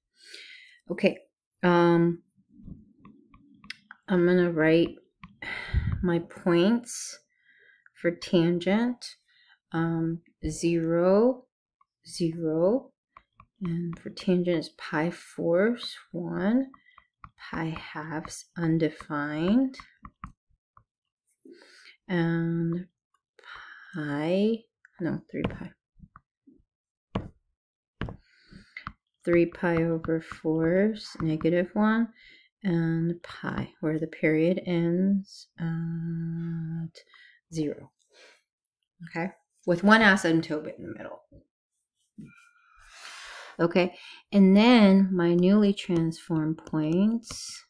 Okay. I'm going to write my points for tangent. 0, 0. And for tangent is pi fourths, 1. Pi halves, undefined. And 3 pi. 3 pi over 4's, negative 1. And pi, where the period ends at 0. Okay, with one asymptote in the middle. Okay, and then my newly transformed points,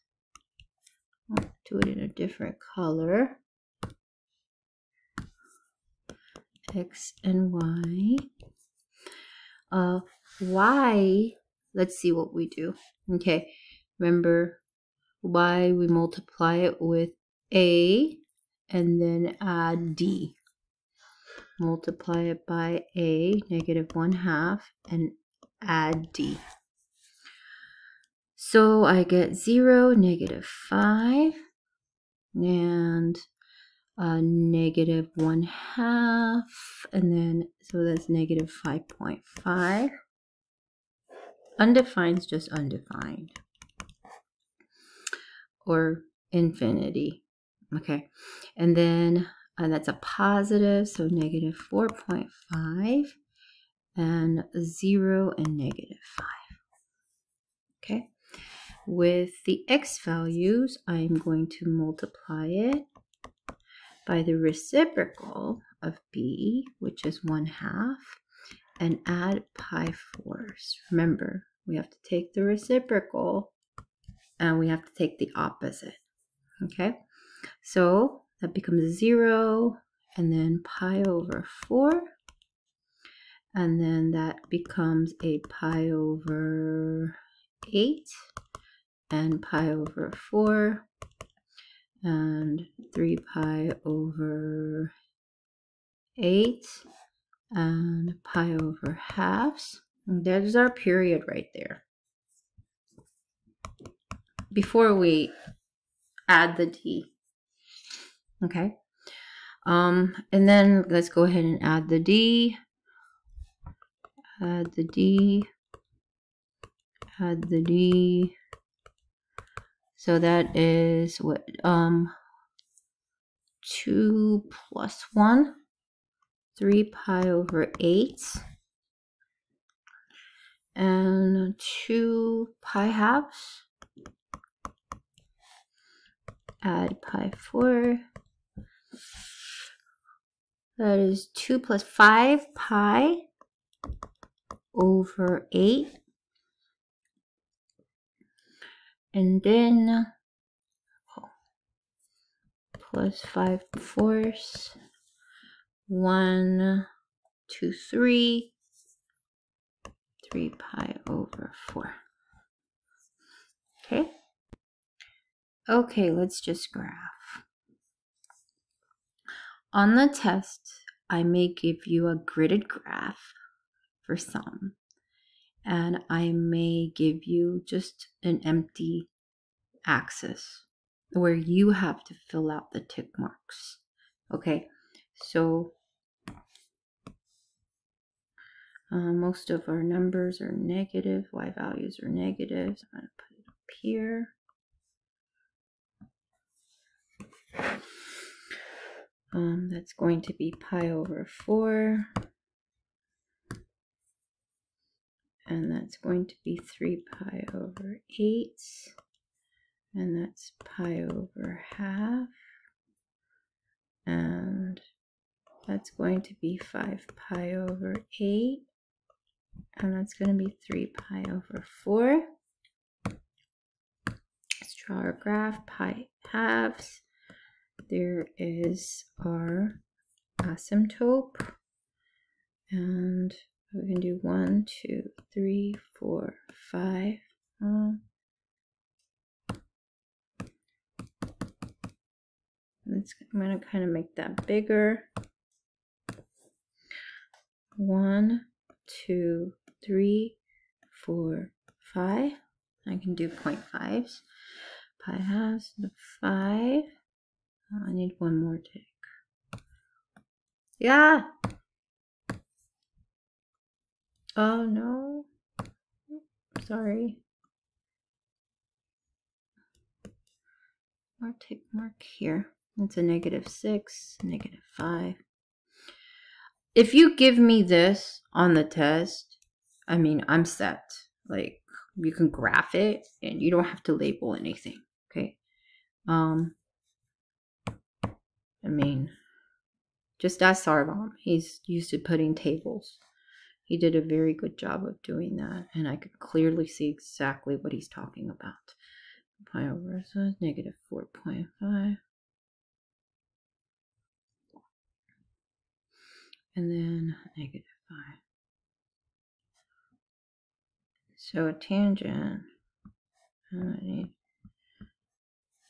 I'll do it in a different color. x and y. Y, let's see what we do. Okay, remember y, we multiply it with a and then add d. Multiply it by a, -1/2, and add d. So I get 0, -5, and -1/2, and then, so that's -5.5. Undefined is just undefined, or infinity. Okay, and then that's a positive, so -4.5, and 0 and -5. Okay, with the x values, I'm going to multiply it by the reciprocal of b, which is 1/2, and add pi4s. Remember, we have to take the reciprocal and we have to take the opposite. Okay, so that becomes 0, and then pi/4, and then that becomes a pi/8, and pi/4, and 3pi/8, and pi/2. And there's our period right there. Before we add the d. Okay. And then let's go ahead and add the d. Add the d. Add the d. So that is what, 2 plus 1, 3pi/8, and 2 pi/2. Add pi4. That is 2 plus 5 pi/8. And then plus 5/4. 1, 2, 3. 3pi/4. Okay. Okay, let's just graph. On the test, I may give you a gridded graph for some, and I may give you just an empty axis where you have to fill out the tick marks. Okay, so most of our numbers are negative, y values are negative, so I'm going to put it up here. That's going to be pi/4, and that's going to be 3pi/8, and that's pi/2, and that's going to be 5pi/8, and that's going to be 3pi/4. Let's draw our graph. Pi halves. There is our asymptote, and we can do 1, 2, 3, 4, 5. I'm going to kind of make that bigger. 1, 2, 3, 4, 5. I can do 0.5s. Pi halves, the 5. I need one more tick. Yeah. Oh no. Sorry. More tick mark here. It's a -6, -5. If you give me this on the test, I mean, I'm set. Like, you can graph it and you don't have to label anything. Okay. I mean, just ask Sarvam. He's used to putting tables. He did a very good job of doing that, and I could clearly see exactly what he's talking about. Pi/, so -4.5. and then -5. So a tangent, and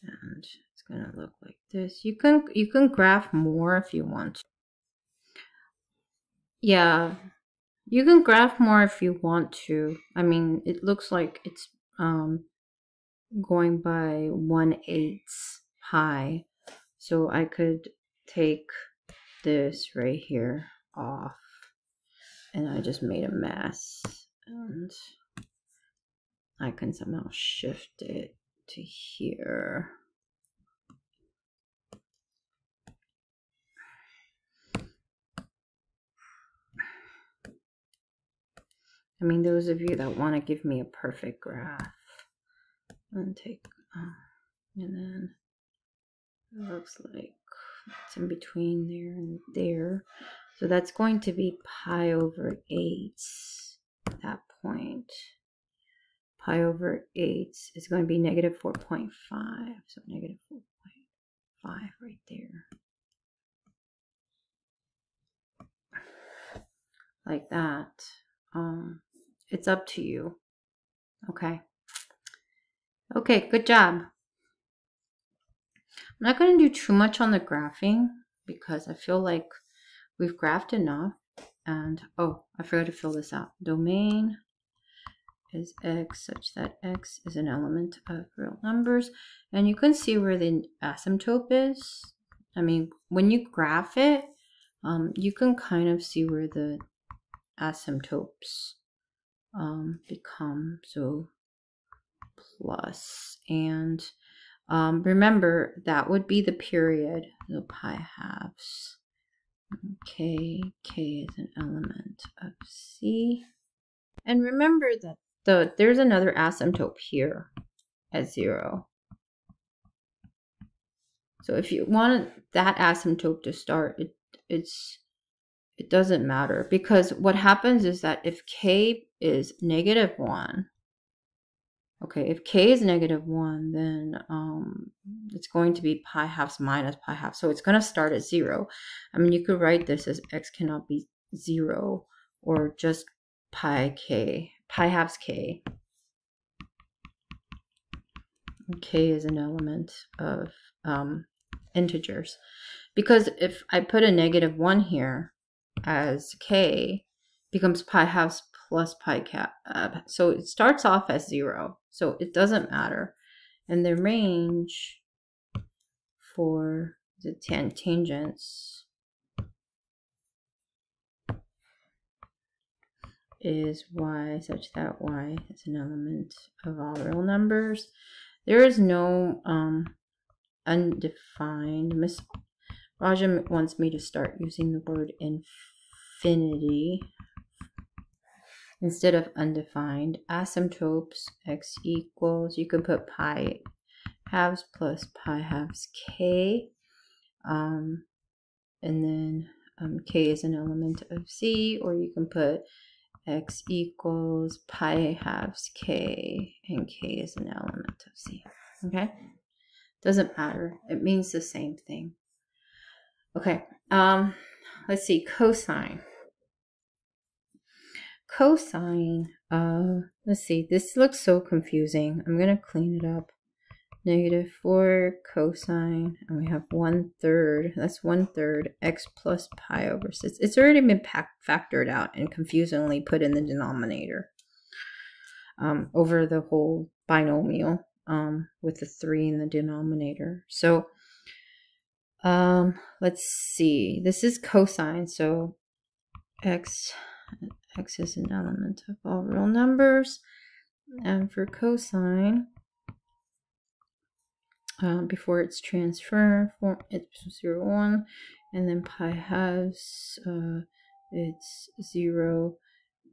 it's gonna look like this. You can graph more if you want to. Yeah, you can graph more if you want to. I mean, it looks like it's going by 1/8 pi. So I could take this right here off, and I just made a mess, and I can somehow shift it to here. I mean, those of you that want to give me a perfect graph, and take, and then it looks like it's in between there and there. So that's going to be pi over 8 at that point. Pi over 8 is going to be -4.5. So -4.5 right there. Like that. It's up to you. Okay. Okay, good job. I'm not going to do too much on the graphing because I feel like we've graphed enough. And, oh, I forgot to fill this out. Domain is x such that x is an element of real numbers. And you can see where the asymptote is. I mean, when you graph it, you can kind of see where the asymptotes become. So plus, and remember that would be the period. So pi halves. K is an element of C. And remember that there's another asymptote here at 0. So if you want that asymptote to start, it doesn't matter, because what happens is that if K is -1, okay, if K is -1, then it's going to be pi halves minus pi halves. So it's going to start at 0. I mean, you could write this as x cannot be 0, or just pi halves K. And K is an element of integers. Because if I put a -1 here as K, becomes pi halves plus pi cap. So it starts off as 0. So it doesn't matter. And the range for the tangents is y such that y is an element of all real numbers. There is no undefined. Miss Raja wants me to start using the word infinity instead of undefined. Asymptotes, x equals, you can put pi halves plus pi halves K. And then K is an element of C, or you can put x equals pi halves K, and K is an element of C. Okay? Doesn't matter. It means the same thing. Okay. Let's see. Cosine. Cosine. Let's see. This looks so confusing. I'm going to clean it up. -4 cosine, and we have 1/3. That's 1/3 x plus pi over 6. It's already been factored out and confusingly put in the denominator over the whole binomial with the 3 in the denominator. So let's see. This is cosine, so x is an element of all real numbers, and for cosine, before it's transferred, it's 0, 1, and then pi halves, it's 0,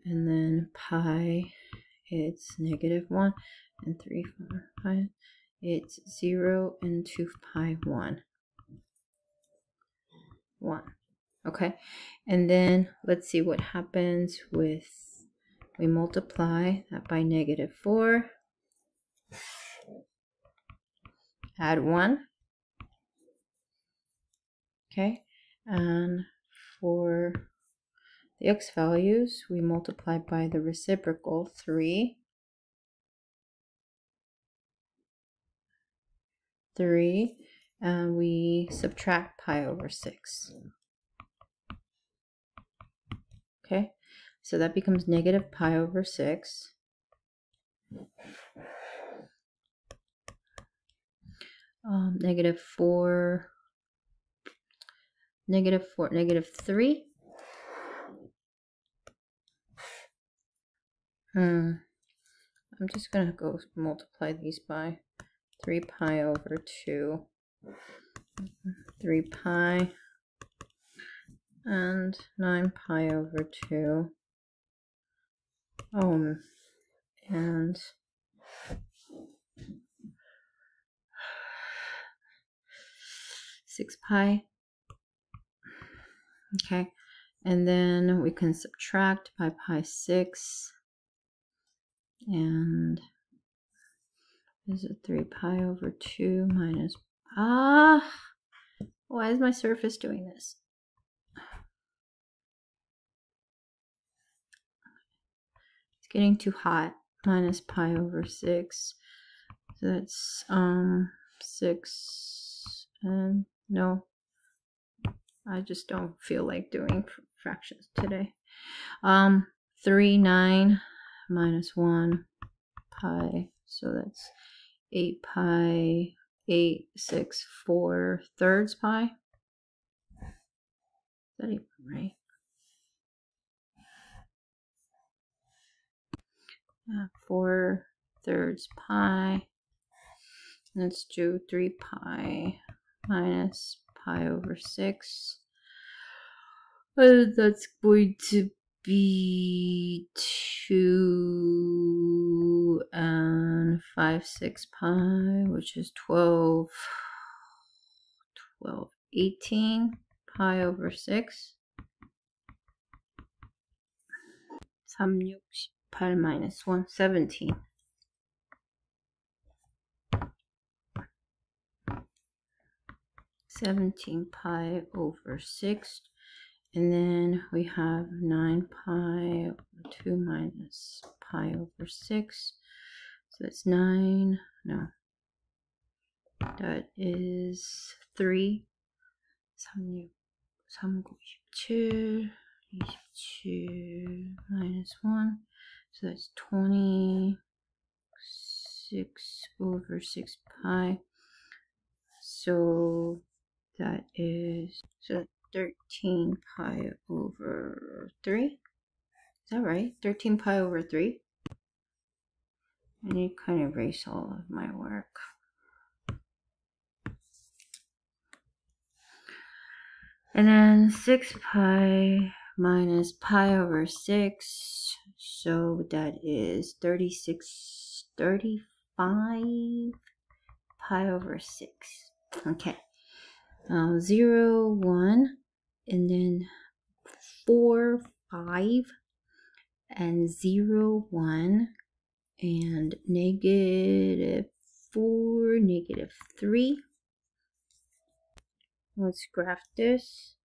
and then pi, it's -1, and 3, 4, 5, it's 0, and 2 pi 1. Okay, and then let's see what happens with, we multiply that by -4, add 1, okay, and for the x values, we multiply by the reciprocal 3. 3, and we subtract pi over 6. Okay, so that becomes negative pi over 6. Negative 4, negative 3. I'm just going to go multiply these by 3 pi over 2. 3 pi and 9 pi over 2. And 6 pi. Okay, and then we can subtract by pi 6. And is it 3 pi over 2 minus... why is my surface doing this? It's getting too hot. Minus pi over 6. So that's 6. And no, I just don't feel like doing fractions today. 3, 9 minus 1 pi. So that's 8 pi, 8, 6, 4 thirds pi. Is that even right? 4 thirds pi. Let's do 3 pi minus pi over 6. That's going to be 2 and 5, 6 pi, which is 12, 18 pi over 6. 368 minus 1, 17. 17 pi over 6. And then we have 9 pi over 2 minus pi over 6. So that's 9. No. That is 3. 392 minus 1. So that's 26 over 6 pi. So that is 13 pi over 3. Is that right? 13 pi over 3. I need to kind of erase all of my work. And then 6 pi minus pi over 6. So that is 35 pi over 6. Okay. 0, 1, and then 4, 5, and 0, 1, and negative 4, negative 3. Let's graph this.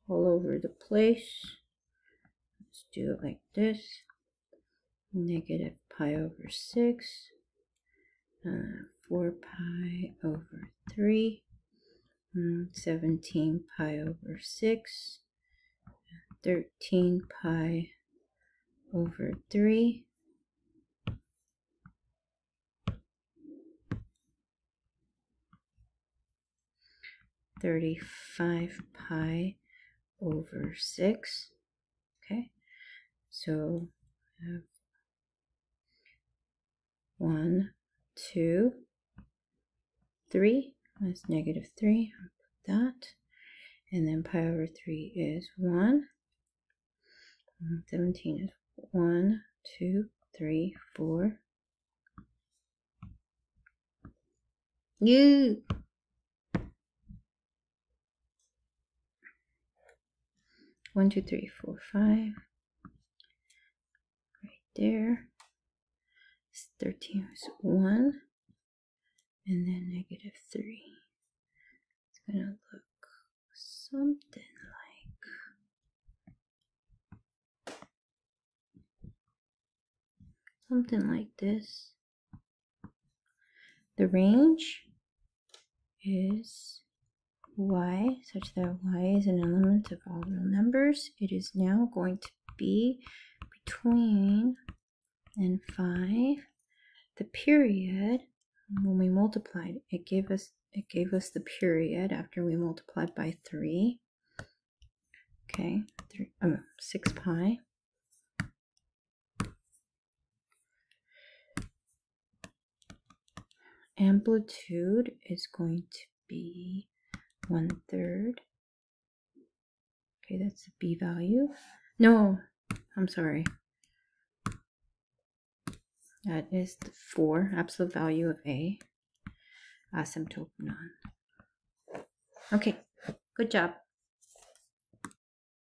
All over the place. Let's do it like this. Negative pi over 6, 4 pi over 3, 17 pi over 6, 13 pi over 3, 35 pi over 6. Okay, so I have 1, 2, 3. That's negative 3. I'll put that. And then pi over 3 is 1. 17 is 1, 2, 3, 4. 1, 2, 3, 4, 5. Right there. 13 is 1. and then -3. It's going to look something like this. The range is y, such that y is an element of all real numbers. It is now going to be between and 5. The period, when we multiplied, it gave us the period after we multiplied by 3. Okay, 6 pi. Amplitude is going to be 1/3. Okay, that's the b value. No, I'm sorry. That is the 4, absolute value of a, asymptote none. Okay, good job.